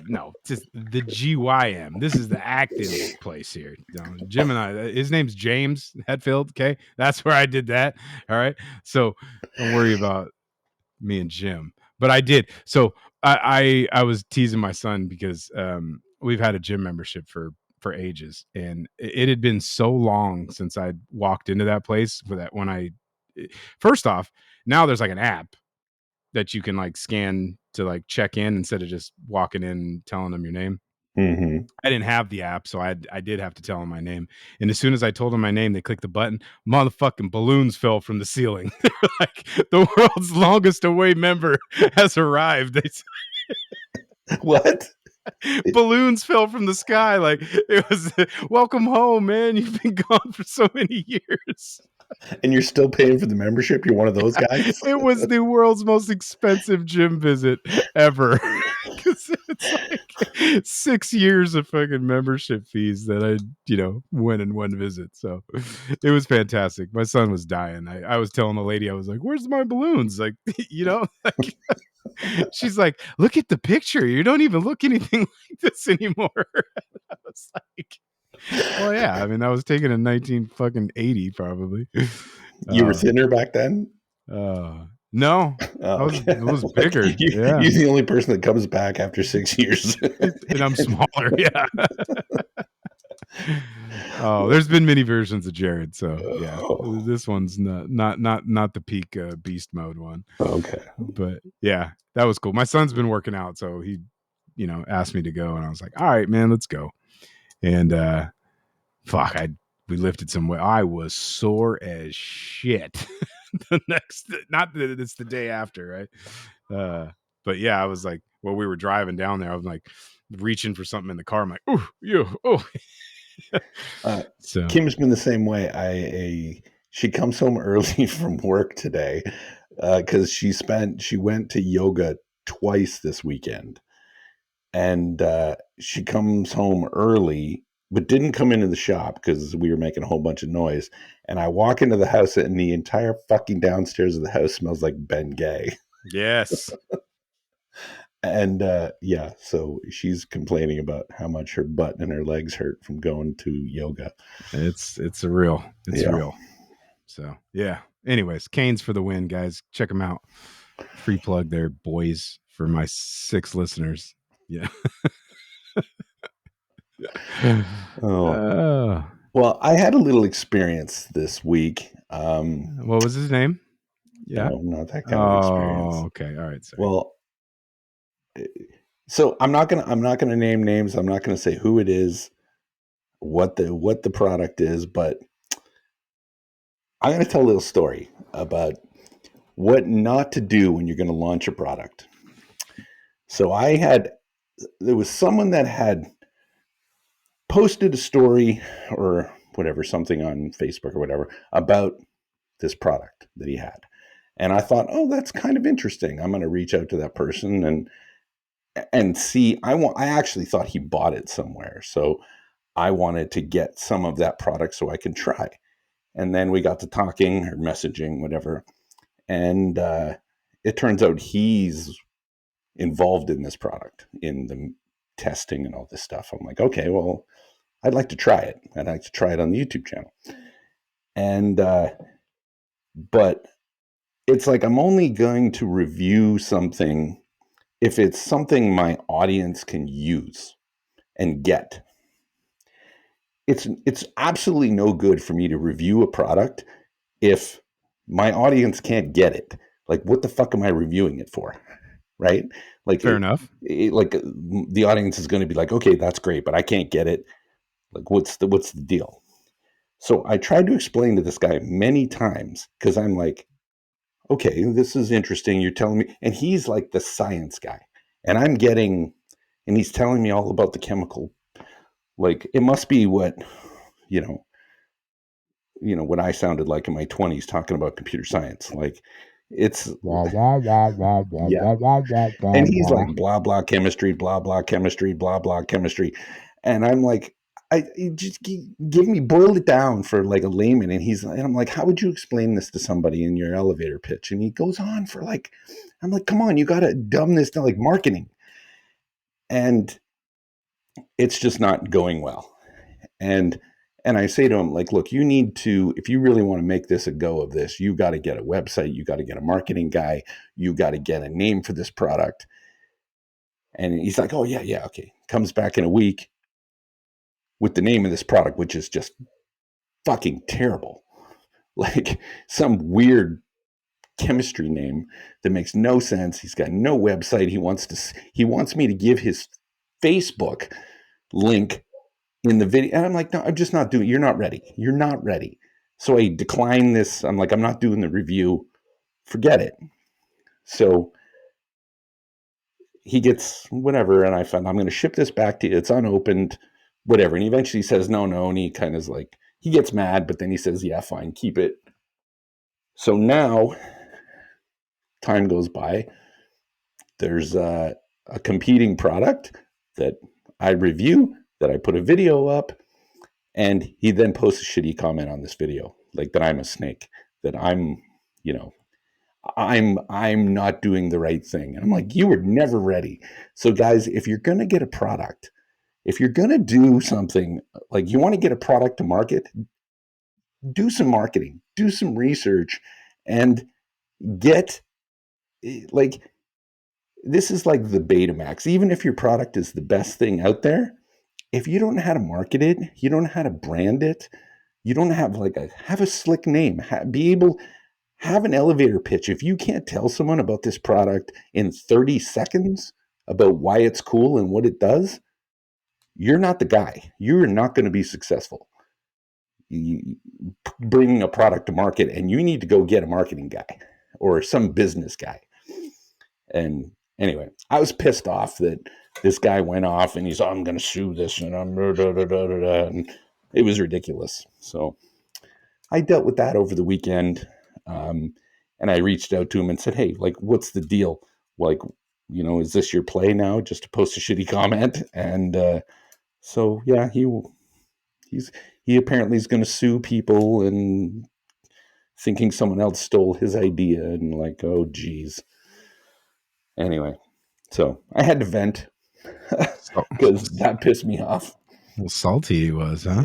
No, just the GYM. This is the active place here. Jim and I, his name's James Hetfield. Okay. That's where I did that. All right. So don't worry about me and Jim, but I did. So I was teasing my son because we've had a gym membership for ages, and it had been so long since I walked into that place for that. First off, now there's like an app that you can like scan to like check in instead of just walking in and telling them your name. Mm-hmm. I didn't have the app, so I did have to tell them my name. And as soon as I told them my name, they clicked the button. Motherfucking balloons fell from the ceiling. Like, the world's longest away member has arrived. What? Balloons fell from the sky. Like, it was, welcome home, man. You've been gone for so many years. And you're still paying for the membership? You're one of those guys? It was the world's most expensive gym visit ever. Because it's like 6 years of fucking membership fees that I, went in one visit. So it was fantastic. My son was dying. I was telling the lady, I was like, where's my balloons? Like, like, she's like, look at the picture. You don't even look anything like this anymore. I was like, well, yeah. I mean, I was taken in 1980, probably. You were thinner back then? No, it was bigger. You're the only person that comes back after 6 years, and I'm smaller. Yeah. Oh, there's been many versions of Jerid, so yeah, this one's not the peak beast mode one. Okay, but yeah, that was cool. My son's been working out, so he asked me to go, and I was like, all right, man, let's go. And we lifted some weight. I was sore as shit. It's the day after, right? But yeah, I was like, while we were driving down there, I was like reaching for something in the car. I'm like, oh. So Kim's been the same way. She comes home early from work today because she went to yoga twice this weekend, and she comes home early but didn't come into the shop because we were making a whole bunch of noise. And I walk into the house and the entire fucking downstairs of the house smells like Ben Gay. yes. And so she's complaining about how much her butt and her legs hurt from going to yoga. It's real. It's real. So yeah. Anyways, Canes for the win, guys. Check them out. Free plug there, boys, for my 6 listeners. Yeah. Well, I had a little experience this week. What was his name? Yeah, no, not that kind of experience. Okay, all right. Sorry. Well, so I'm not gonna name names. I'm not gonna say who it is, what the product is, but I'm gonna tell a little story about what not to do when you're gonna launch a product. So there was someone that had posted a story or whatever, something on Facebook or whatever about this product that he had. And I thought, oh, that's kind of interesting. I'm going to reach out to that person and see. I actually thought he bought it somewhere. So I wanted to get some of that product so I could try. And then we got to talking or messaging, whatever. And it turns out he's involved in this product, in the testing and all this stuff. I'm like, okay, well, I'd like to try it. I'd like to try it on the YouTube channel. And, but it's like, I'm only going to review something if it's something my audience can use and get. It's absolutely no good for me to review a product if my audience can't get it. Like, what the fuck am I reviewing it for? Right? Like, fair enough. Like the audience is going to be like, okay, that's great, but I can't get it. Like, what's the deal? So I tried to explain to this guy many times because I'm like, okay, this is interesting. You're telling me, and he's like the science guy, and he's telling me all about the chemical. Like, it must be what, what I sounded like in my 20s talking about computer science. Like, it's yeah. And he's like, blah, blah, chemistry, blah, blah, chemistry, blah, blah, chemistry. And I'm like, just boil it down for like a layman. And I'm like, how would you explain this to somebody in your elevator pitch? And he goes on for like, I'm like, come on, you got to dumb this down, like marketing. And it's just not going well. And I say to him, like, look, you need to, if you really want to make this a go of this, you got to get a website, you got to get a marketing guy, you got to get a name for this product. And he's like, oh, yeah, okay. Comes back in a week with the name of this product, which is just fucking terrible. Like some weird chemistry name that makes no sense. He's got no website. He wants me to give his Facebook link in the video. And I'm like, no, I'm just not doing it. You're not ready. So I decline this. I'm like, I'm not doing the review. Forget it. So he gets whatever. And I found, I'm going to ship this back to you. It's unopened, whatever. And he eventually says, no. And he kind of like, he gets mad, but then he says, yeah, fine, keep it. So now time goes by. There's a competing product that I review, that I put a video up, and he then posts a shitty comment on this video, like that I'm a snake, that I'm not doing the right thing. And I'm like, you were never ready. So guys, if you're going to get a product, if you're going to do something, like you want to get a product to market, do some marketing, do some research, and get, like, this is like the Betamax. Even if your product is the best thing out there, if you don't know how to market it, you don't know how to brand it, you don't have have a slick name, have an elevator pitch. If you can't tell someone about this product in 30 seconds about why it's cool and what it does, you're not the guy. You're not going to be successful. You bringing a product to market, and you need to go get a marketing guy or some business guy. And anyway, I was pissed off that this guy went off and he's, I'm going to sue this, and I'm and it was ridiculous. So I dealt with that over the weekend. And I reached out to him and said, hey, like, what's the deal? Like, is this your play now, just to post a shitty comment? And so, yeah, he apparently is going to sue people and thinking someone else stole his idea, and like, oh, geez. Anyway, so I had to vent because that pissed me off. Well, salty he was, huh?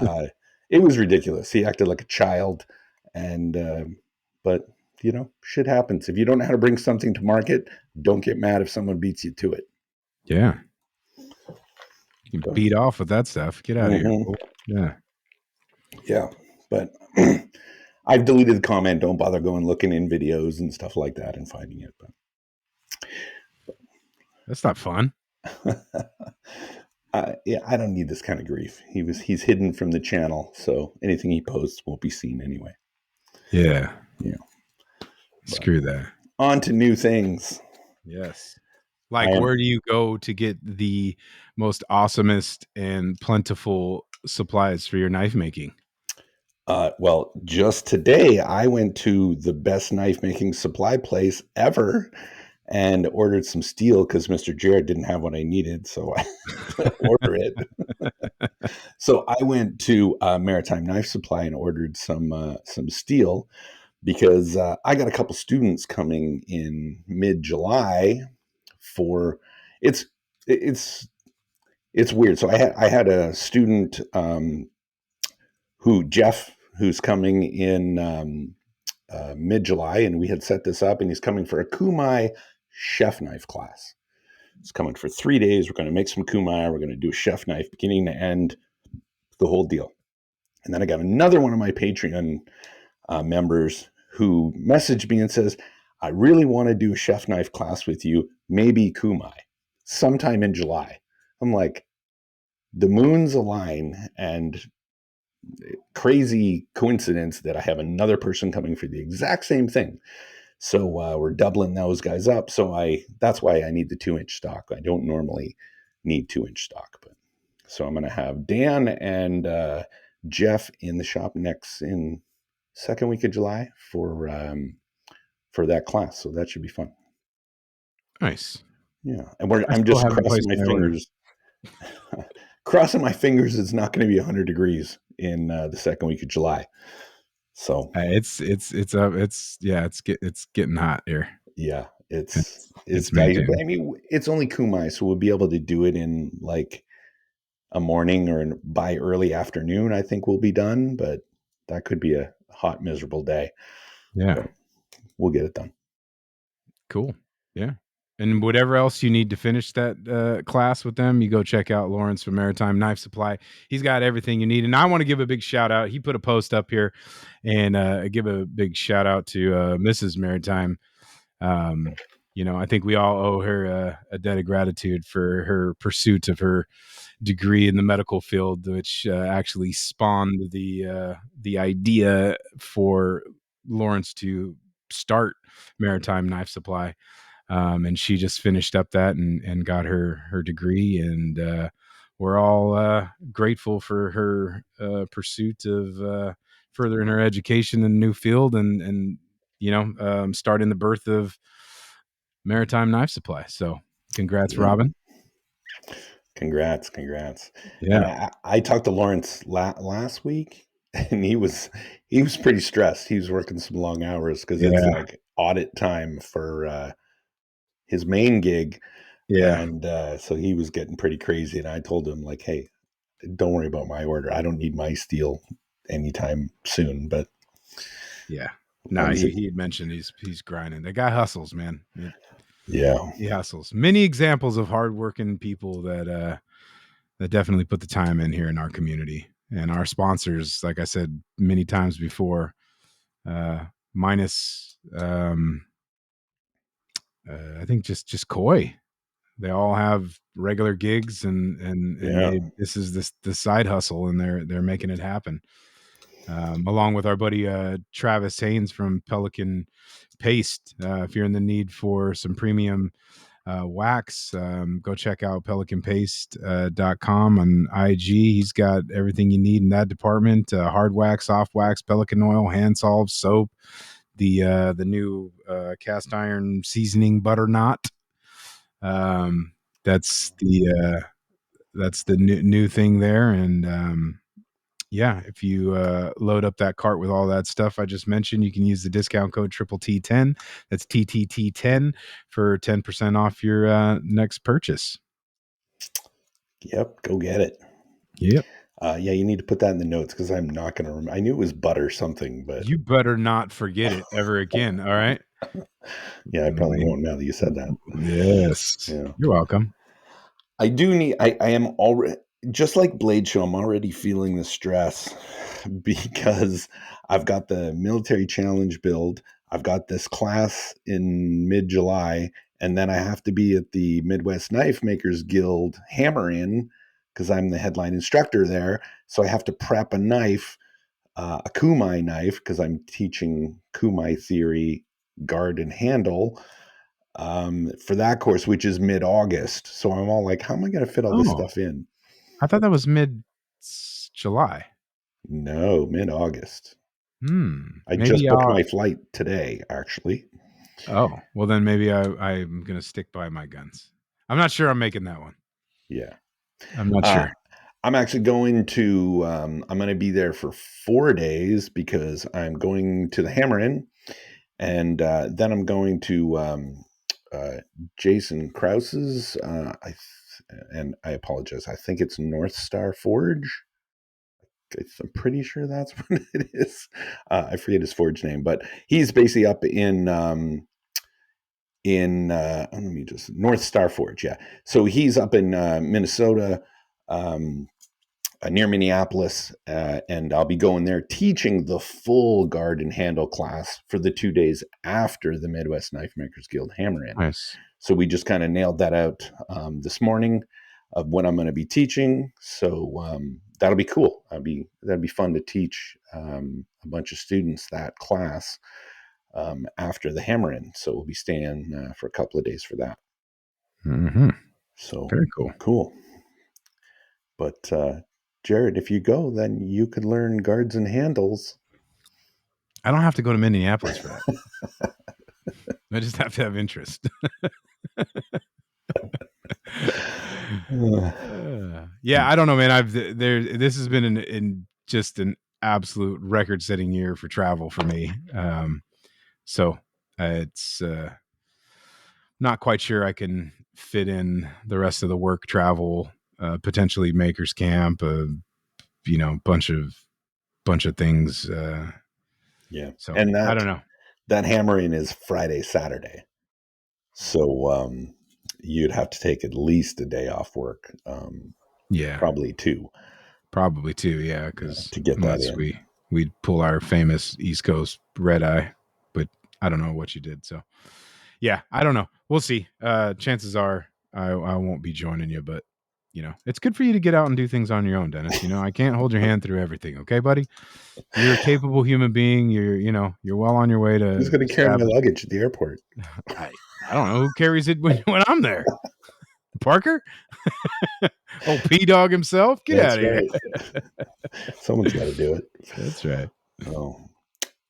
Yeah. It was ridiculous. He acted like a child. And, but, shit happens. If you don't know how to bring something to market, don't get mad if someone beats you to it. Yeah. You can beat off with that stuff. Get out of here. Yeah. Yeah. But I've deleted the comment. Don't bother going looking in videos and stuff like that and finding it. But that's not fun. Yeah, I don't need this kind of grief. He's hidden from the channel, so anything he posts won't be seen anyway. Yeah. Yeah. Screw that. On to new things. Yes. Like, where do you go to get the most awesomest and plentiful supplies for your knife making? Well, just today I went to the best knife making supply place ever and ordered some steel because Mr. Jerid didn't have what I needed, so I had to order it. So I went to Maritime Knife Supply and ordered some steel because I got a couple students coming in mid-July for it's weird. So I had a student who's coming in mid-July, and we had set this up, and he's coming for a kumai chef knife class. It's coming for 3 days. We're going to make some kumai. We're going to do a chef knife beginning to end, the whole deal. And then I got another one of my Patreon members who messaged me and says, I really want to do a chef knife class with you, maybe kumai, sometime in July. I'm like, the moons align, and crazy coincidence that I have another person coming for the exact same thing. So we're doubling those guys up. So that's why I need the 2-inch stock. I don't normally need 2-inch stock, but so I'm going to have Dan and Jeff in the shop in second week of July for that class. So that should be fun. Nice. Yeah. And I'm just crossing my fingers. Crossing my fingers, it's not going to be 100 degrees in the second week of July. So it's getting hot here. Yeah, it's I mean, it's only kumai, so we'll be able to do it in like a morning or by early afternoon. I think we'll be done, but that could be a hot, miserable day. Yeah, but we'll get it done. Cool. Yeah. And whatever else you need to finish that class with them, you go check out Lawrence from Maritime Knife Supply. He's got everything you need. And I want to give a big shout out. He put a post up here, and give a big shout out to Mrs. Maritime. I think we all owe her a debt of gratitude for her pursuit of her degree in the medical field, which actually spawned the idea for Lawrence to start Maritime Knife Supply. And she just finished up that and got her degree, and we're all grateful for her pursuit of furthering her education in a new field, and starting the birth of Maritime Knife Supply. So congrats, Robin. Congrats. Yeah. And I talked to Lawrence last week, and he was pretty stressed. He was working some long hours because it's like audit time for his main gig. Yeah. And so he was getting pretty crazy. And I told him, like, hey, don't worry about my order. I don't need my steel anytime soon. But yeah, no, he had mentioned he's grinding. The guy hustles, man. Yeah, he hustles. Many examples of hardworking people that definitely put the time in here in our community, and our sponsors. Like I said many times before, minus I think just Koi. they all have regular gigs, and Yeah. this is the side hustle, and they're making it happen. Along with our buddy Travis Haynes from Pelican Paste. If you're in the need for some premium wax, go check out pelicanpaste.com on IG. He's got everything you need in that department: hard wax, soft wax, Pelican oil, hand solve, soap, the new cast iron seasoning butternut. That's the new thing there, and yeah, if you load up that cart with all that stuff I just mentioned, you can use the discount code T10. That's TTT10 for 10% off your next purchase. Yep. Go get it. Yep. Yeah, you need to put that in the notes because I'm not going to remember. I knew it was butter something, but You better not forget it ever again. All right. yeah, I probably won't now that you said that. Yes. Yeah. You're welcome. I do need, I am already, just like Blade Show, I'm already feeling the stress because I've got the military challenge build. I've got this class in mid-July, and then I have to be at the Midwest Knife Makers Guild Hammer In because I'm the headline instructor there. So I have to prep a knife, a kumai knife, because I'm teaching kumai theory, guard and handle for that course, which is mid-August. So I'm all like, how am I going to fit all this stuff in? I thought that was mid-July. No, mid-August. I Maybe just booked my flight today, actually. Oh, well then maybe I'm going to stick by my guns. I'm not sure I'm making that one. Yeah. I'm not sure. I'm actually going to, I'm going to be there for 4 days because I'm going to the Hammer Inn, and then I'm going to Jason Krause's, and I apologize, I think it's North Star Forge. I'm pretty sure that's what it is. I forget his forge name, but he's basically up in let me just North Star Forge. Yeah. So he's up in Minnesota, near Minneapolis, and I'll be going there teaching the full guard and handle class for the 2 days after the Midwest Knife Makers Guild Hammer In. Nice. So we just kind of nailed that out this morning of what I'm going to be teaching. So that'll be cool. That'd be fun to teach a bunch of students that class after the Hammer In. So we'll be staying for a couple of days for that. Mm-hmm. So very cool. But Jerid, if you go, then you could learn guards and handles. I don't have to go to Minneapolis for that. I just have to have interest. Yeah, I don't know, man. This has been in just an absolute record-setting year for travel for me. So it's not quite sure I can fit in the rest of the work travel, potentially Makers Camp, bunch of things. Yeah. So And I don't know. That Hammer In is Friday, Saturday. So you'd have to take at least a day off work. Yeah. Probably two. Yeah, because to get that in. We'd pull our famous East Coast red eye, but I don't know what you did. So yeah, I don't know. We'll see. Chances are I won't be joining you, but it's good for you to get out and do things on your own, Dennis. I can't hold your hand through everything. Okay, buddy? You're a capable human being. You're well on your way to. Who's going to carry my luggage at the airport? I don't know who carries it when I'm there. Parker? Oh, P-Dog himself? Get out of here. Someone's got to do it. That's right. Oh.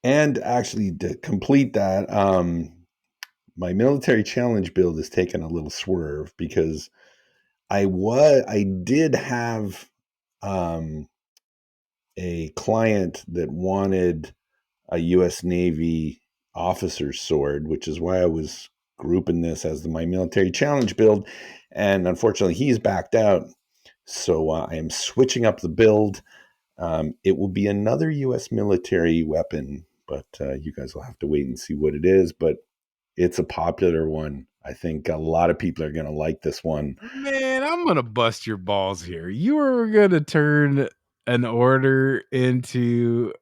And actually, to complete that, my military challenge build has taken a little swerve because I did have a client that wanted a U.S. Navy officer's sword, which is why I was grouping this as my military challenge build. And unfortunately, he's backed out. So I am switching up the build. It will be another U.S. military weapon, but you guys will have to wait and see what it is. But it's a popular one. I think a lot of people are going to like this one. Man, I'm going to bust your balls here. You are going to turn an order into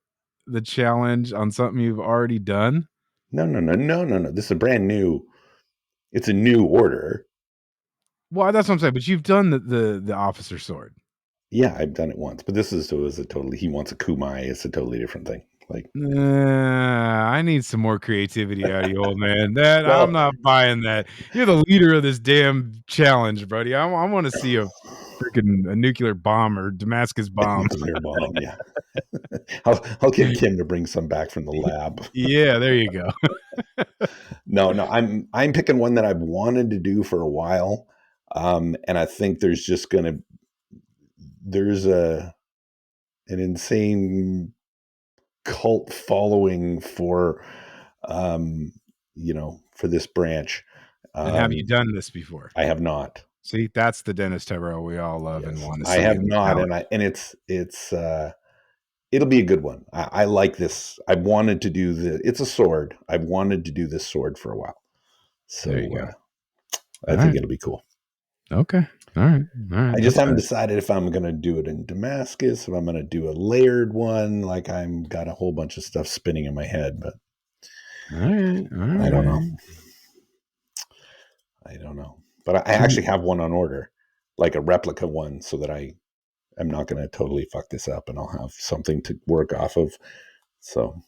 the challenge on something you've already done? No. This is a brand new. It's a new order. Well, that's what I'm saying. But you've done the officer sword. Yeah, I've done it once, but this is a totally. He wants a kumai. It's a totally different thing. Like, I need some more creativity out of you, old man. That I'm well, not buying that. You're the leader of this damn challenge, buddy. I want to see a freaking nuclear bomb or Damascus bomb. nuclear bomb. Yeah, I'll get Kim to bring some back from the lab. Yeah, there you go. No, I'm picking one that I've wanted to do for a while, and I think there's an insane cult following for, for this branch. And have you done this before? I have not. See, that's the Denis Tyrell we all love and want to see. I have not, and it's it'll be a good one. I like this. I wanted to do it's a sword. I've wanted to do this sword for a while. So there you go. I think it'll be cool. Okay. All right. I just haven't decided if I'm going to do it in Damascus, if I'm going to do a layered one. Like, I'm got a whole bunch of stuff spinning in my head, but all right. I don't know. But I actually have one on order, like a replica one, so that I'm not going to totally fuck this up, and I'll have something to work off of. So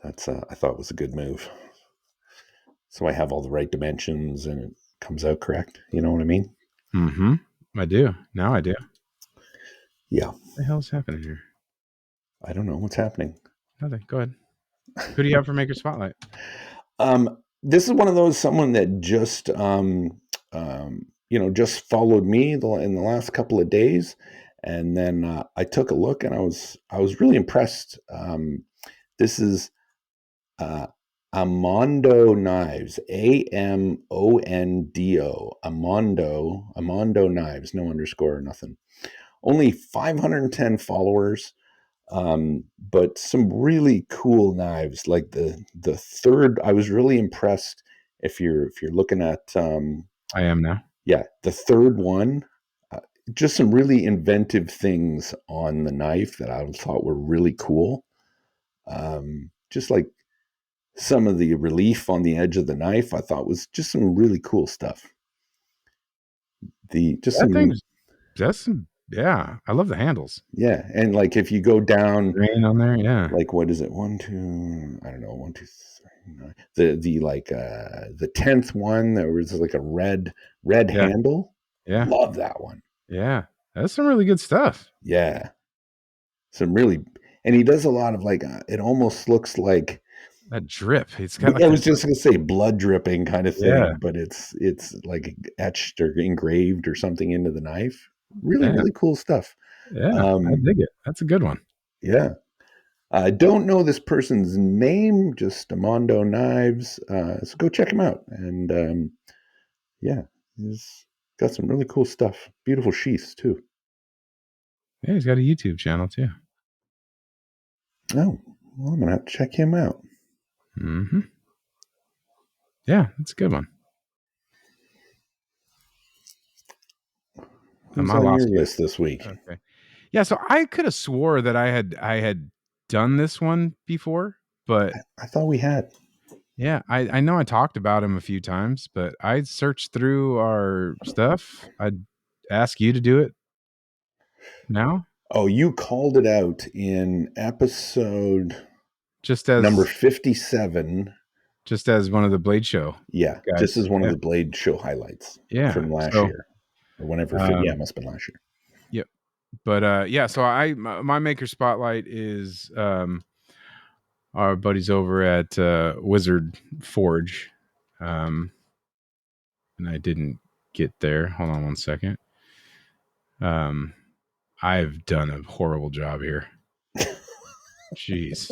that's I thought was a good move. So I have all the right dimensions, and it comes out correct. You know what I mean? Mm-hmm. I do. Now I do. Yeah. What the hell's happening here? I don't know what's happening. Nothing. Go ahead. Who do you have for Maker Spotlight? This is one of those, someone that just just followed me in the last couple of days, and then I took a look, and I was really impressed. This is Amondo Knives, Amondo, Amondo Knives, no underscore or nothing. Only 510 followers, but some really cool knives. Like the third, I was really impressed. If you're looking at, I am now. Yeah, the third one, just some really inventive things on the knife that I thought were really cool. Just like some of the relief on the edge of the knife, I thought was just some really cool stuff. Yeah, I love the handles. Yeah, and like if you go down, grain on there, yeah. Like, what is it? 1, 2, I don't know, 1, 2, 3, 9. The 10th one, there was like a red handle. Yeah, love that one. Yeah, that's some really good stuff. Yeah, some really, and he does a lot of like it almost looks like that drip. It's got. Like, I was just gonna say blood dripping kind of thing, yeah. But it's like etched or engraved or something into the knife. Really cool stuff. Yeah, I dig it. That's a good one. Yeah. I don't know this person's name, just Amondo Knives. So go check him out. And he's got some really cool stuff. Beautiful sheaths too. Yeah, he's got a YouTube channel too. Oh, well, I'm gonna have to check him out. Mm-hmm. Yeah, that's a good one. Who's on your list this week? Okay. Yeah, so I could have swore that I had done this one before, but I thought we had. Yeah, I know I talked about him a few times, but I searched through our stuff. I'd ask you to do it now. Oh, you called it out in episode just as number 57. Just as one of the Blade Show. Yeah, guys. Just as one of the Blade Show highlights. Yeah, from last year or whenever. It must have been last year. Yep. But so my Maker Spotlight is our buddies over at Wizard Forge, and I didn't get there. Hold on one second. I've done a horrible job here. Jeez.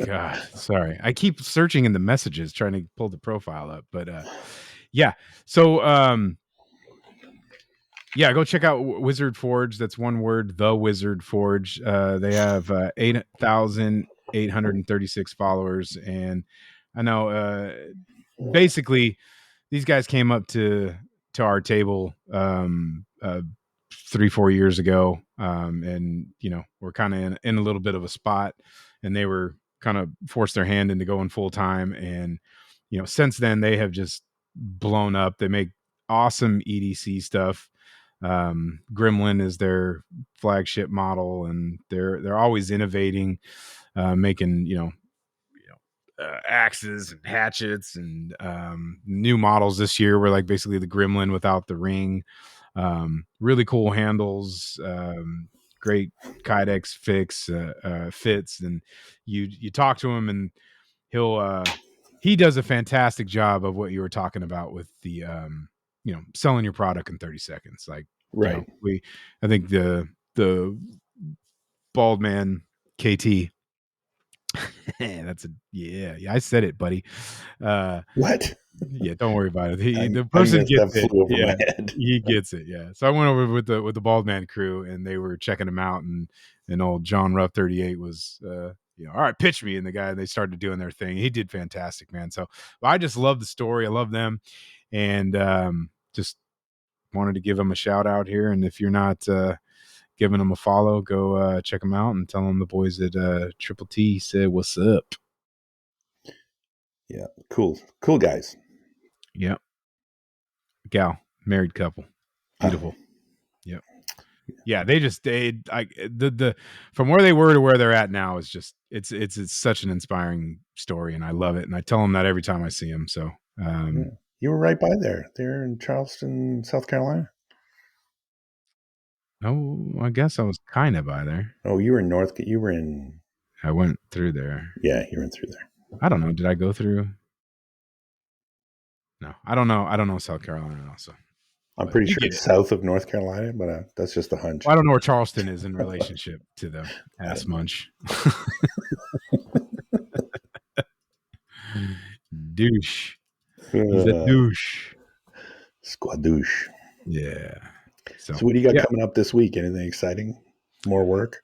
God, sorry. I keep searching in the messages trying to pull the profile up, but yeah. So go check out Wizard Forge. That's one word, the Wizard Forge. They have 8,836 followers, and I know basically these guys came up to our table 3-4 years ago, and we're kind of in a little bit of a spot, and they were kind of forced their hand into going full time, and since then they have just blown up. They make awesome EDC stuff. Gremlin is their flagship model, and they're always innovating, making axes and hatchets, and new models this year were like basically the Gremlin without the ring. Really cool handles, great kydex fits, and you talk to him and he does a fantastic job of what you were talking about with the selling your product in 30 seconds. Like, Right. I think the bald man KT. Yeah, I said it, buddy. What? Yeah, don't worry about it. The I person missed gets that it. flew over Yeah, my head. he gets it. Yeah. So I went over with the bald man crew, and they were checking him out, and old John Ruff 38 was all right, pitch me, and they started doing their thing. He did fantastic, man. So I just love the story. I love them, and just wanted to give them a shout out here. And if you're not giving them a follow, go check them out and tell them the boys at Triple T said what's up. Yeah, cool guys. Yep. Gal, married couple, beautiful. Yep. Yeah, the from where they were to where they're at now is just it's such an inspiring story, and I love it, and I tell them that every time I see them. So You were right by there. They're in Charleston, South Carolina. oh, I guess I was kind of by there. Oh, you were in you were in. I went through there. Yeah, you went through there. I don't know. Did I go through? No, I don't know. I don't know South Carolina also. I'm pretty sure it's south of North Carolina, but that's just a hunch. Well, I don't know where Charleston is in relationship to the ass munch. Douche. He's a douche. Squadouche. Yeah. So what do you got coming up this week? Anything exciting? More work?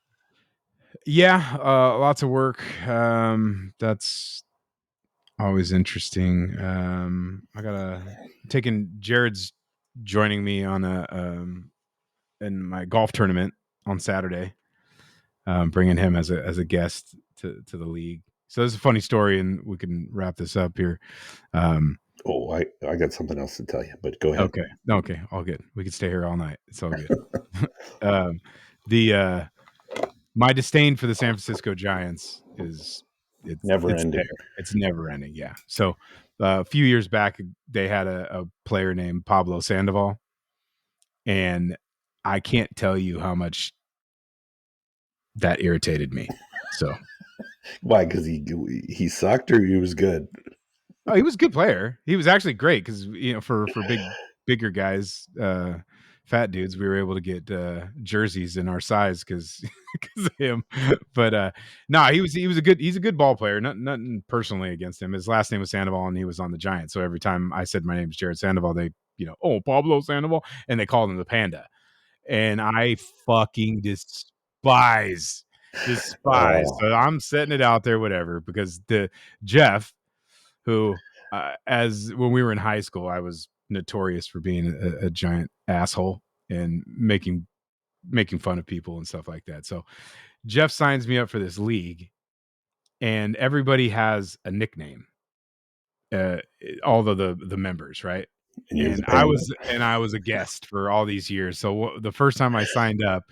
Yeah, lots of work. That's always interesting. Jerid's joining me on in my golf tournament on Saturday. Bringing him as a guest to the league. So this is a funny story, and we can wrap this up here. I got something else to tell you, but go ahead. Okay, all good. We can stay here all night. It's all good. My disdain for the San Francisco Giants it's never ending. It's never ending. Yeah. So a few years back, they had a player named Pablo Sandoval, and I can't tell you how much that irritated me. So why? Because he sucked, or he was good? Oh, he was a good player. He was actually great because for bigger guys, fat dudes, we were able to get jerseys in our size because of him. But he's a good ball player. Nothing personally against him. His last name was Sandoval, and he was on the Giants. So every time I said my name is Jerid Sandoval, they Pablo Sandoval, and they called him the Panda, and I fucking despise. So I'm setting it out there, whatever, because the Jeff, who as when we were in high school, I was notorious for being a giant asshole and making fun of people and stuff like that. So Jeff signs me up for this league, and everybody has a nickname. All the members, right? And I was a guest for all these years. So the first time I signed up,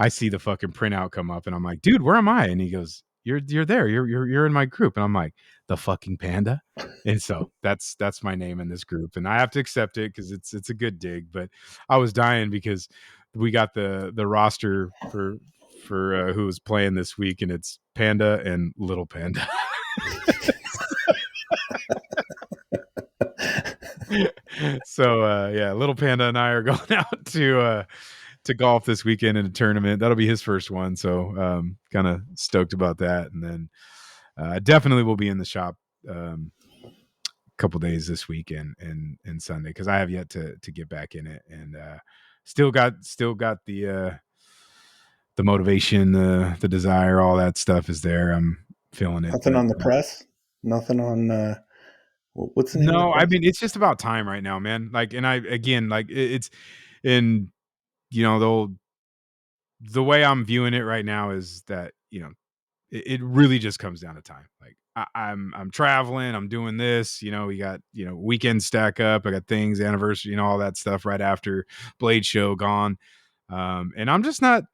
I see the fucking printout come up, and I'm like, dude, where am I? And he goes, you're there. You're in my group. And I'm like, the fucking Panda. And so that's my name in this group, and I have to accept it because it's a good dig. But I was dying because we got the roster for who was playing this week, and it's Panda and Little Panda. So Little Panda and I are going out to golf this weekend in a tournament. That'll be his first one, so kind of stoked about that. And then definitely will be in the shop a couple days this weekend and Sunday, because I have yet to get back in it, and still got the motivation, the desire, all that stuff is there. I'm feeling it. Nothing on the press. Nothing on. What's the name? No, I mean, it's just about time right now, man. Like, and it's in the way I'm viewing it right now is that it really just comes down to time. Like I'm traveling, I'm doing this, we got, weekend stack up. I got things, anniversary, all that stuff right after Blade Show gone. And I'm just not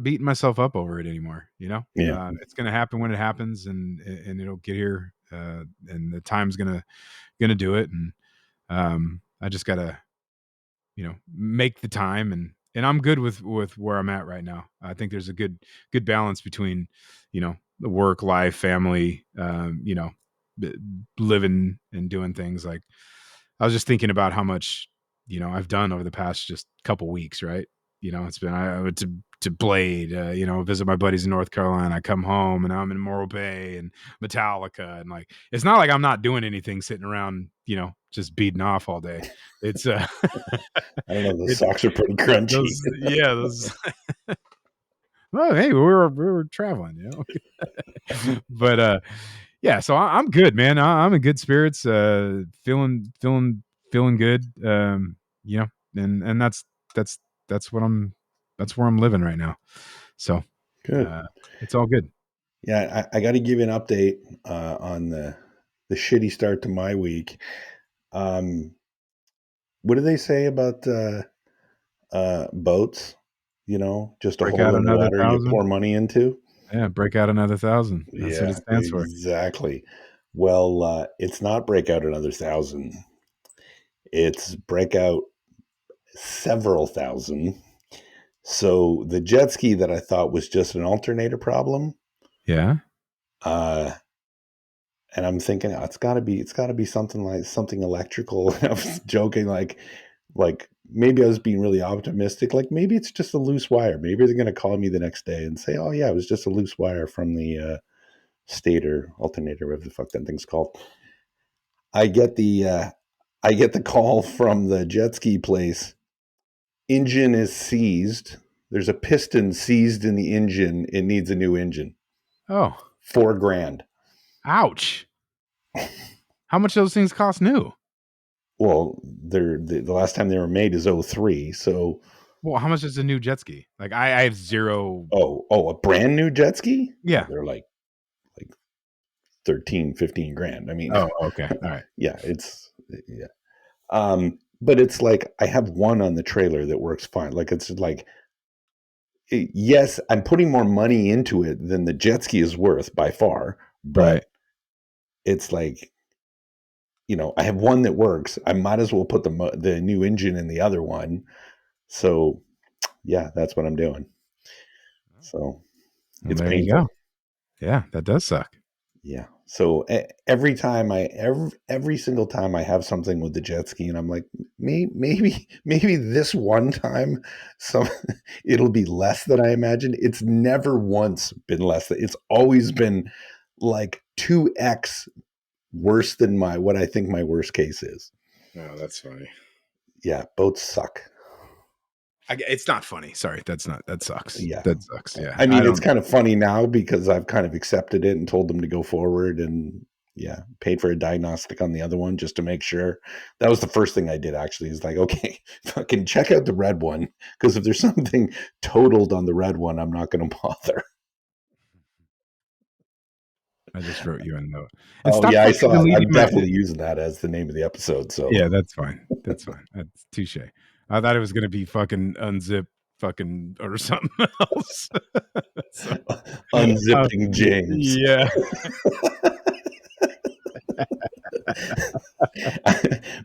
beating myself up over it anymore. Yeah. It's going to happen when it happens, and it'll get here. And the time's going to do it. And I just gotta, make the time, and I'm good with where I'm at right now. I think there's a good balance between, the work life, family, living and doing things. Like, I was just thinking about how much, I've done over the past just couple weeks, right? It's been, I went to Blade, visit my buddies in North Carolina. I come home and I'm in Morro Bay and Metallica, and like, it's not like I'm not doing anything, sitting around, just beating off all day. It's I don't know. Those socks are pretty crunchy. those. Well, hey, we were traveling, but yeah. So I'm good, man. I'm in good spirits. Feeling good. And that's what that's where I'm living right now. So Good. It's all good. Yeah, I got to give you an update on the shitty start to my week. What do they say about boats? Just a Break hole out in the another water 1,000. you pour money into. Yeah, break out another 1,000. That's what it stands for. Exactly. Well, it's not break out another 1,000. It's break out several thousand. So the jet ski that I thought was just an alternator problem. Yeah. And I'm thinking it's got to be something electrical. And I was joking, like maybe I was being really optimistic. Like maybe it's just a loose wire. Maybe they're going to call me the next day and say, "Oh yeah, it was just a loose wire from the stator alternator, whatever the fuck that thing's called." I get the call from the jet ski place. Engine is seized. There's a piston seized in the engine. It needs a new engine. Oh, $4,000. Ouch. How much those things cost new? Well, the last time they were made is 2003. So, well, how much is a new jet ski? Like I have zero. Oh, a brand new jet ski? Yeah, oh, they're like 13, 15 grand. I mean, oh, okay, all right. Yeah, but it's like I have one on the trailer that works fine. Like it's like, yes, I'm putting more money into it than the jet ski is worth by far, but right. It's like, I have one that works. I might as well put the new engine in the other one. So, yeah, that's what I'm doing. So, it's there painful. You go. Yeah, that does suck. Yeah. So every single time I have something with the jet ski, and I'm like, maybe this one time, it'll be less than I imagined. It's never once been less. It's always been like 2x worse than what I think my worst case is. Oh, that's funny. Yeah, boats suck. It's not funny. Sorry, that sucks. Yeah, that sucks. Yeah, I mean, it's kind of funny now because I've kind of accepted it and told them to go forward, and paid for a diagnostic on the other one just to make sure. That was the first thing I did, actually, is like, okay, fucking check out the red one, because if there's something totaled on the red one, I'm not going to bother. I just wrote you a note. I saw it. I'm definitely using that as the name of the episode. So yeah, that's fine. That's fine. That's touche. I thought it was going to be fucking unzip fucking or something else. So, unzipping James. Yeah.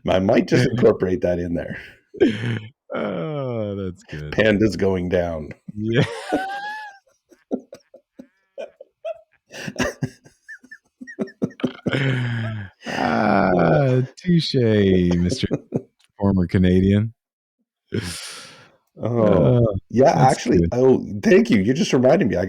I might just incorporate that in there. Oh, that's good. Panda's going down. Yeah. Touche, Mr. Former Canadian. Actually, good. Thank you. You just reminded me. I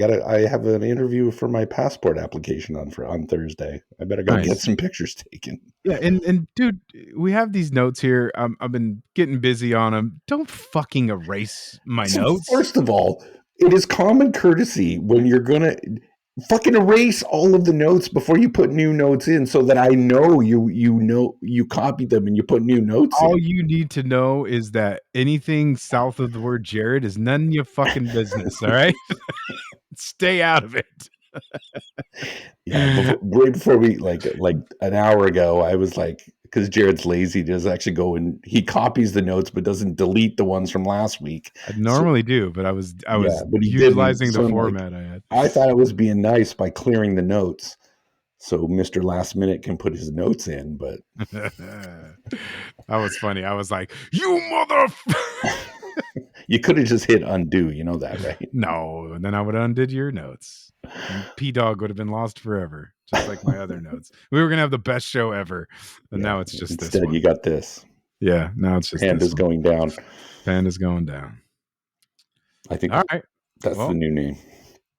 have an interview for my passport application on Thursday. I better go get some pictures taken. Yeah, and dude, we have these notes here. I've been getting busy on them. Don't fucking erase my notes. First of all, it is common courtesy when you're gonna fucking erase all of the notes before you put new notes in, so that I know you copied them and you put new notes in. All you need to know is that anything south of the word Jared is none of your fucking business. All right. stay out of it. Yeah, right before we like an hour ago, I was like, because Jared's lazy, does actually go and he copies the notes but doesn't delete the ones from last week. I normally do, but I was but he utilizing didn't. the So format I had. I thought it was being nice by clearing the notes, so Mr. Last Minute can put his notes in. But That was funny. I was like, "You mother." You could have just hit undo. You know that, right? No, and then I would have undid your notes. P-Dog would have been lost forever, just like my other notes. We were gonna have the best show ever, and now it's just instead this one. you got this. Yeah, now it's just Panda's going down. Panda's going down. I think. All right, that's the new name.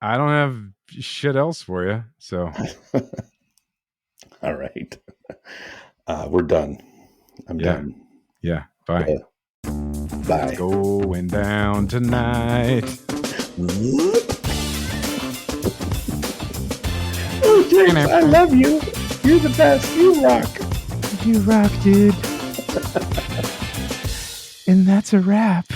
I don't have shit else for you, so. All right, we're done. I'm done. Yeah, bye. Bye. It's going down tonight. Oh, James, I love you. You're the best. You rock. You rock, dude. And that's a wrap.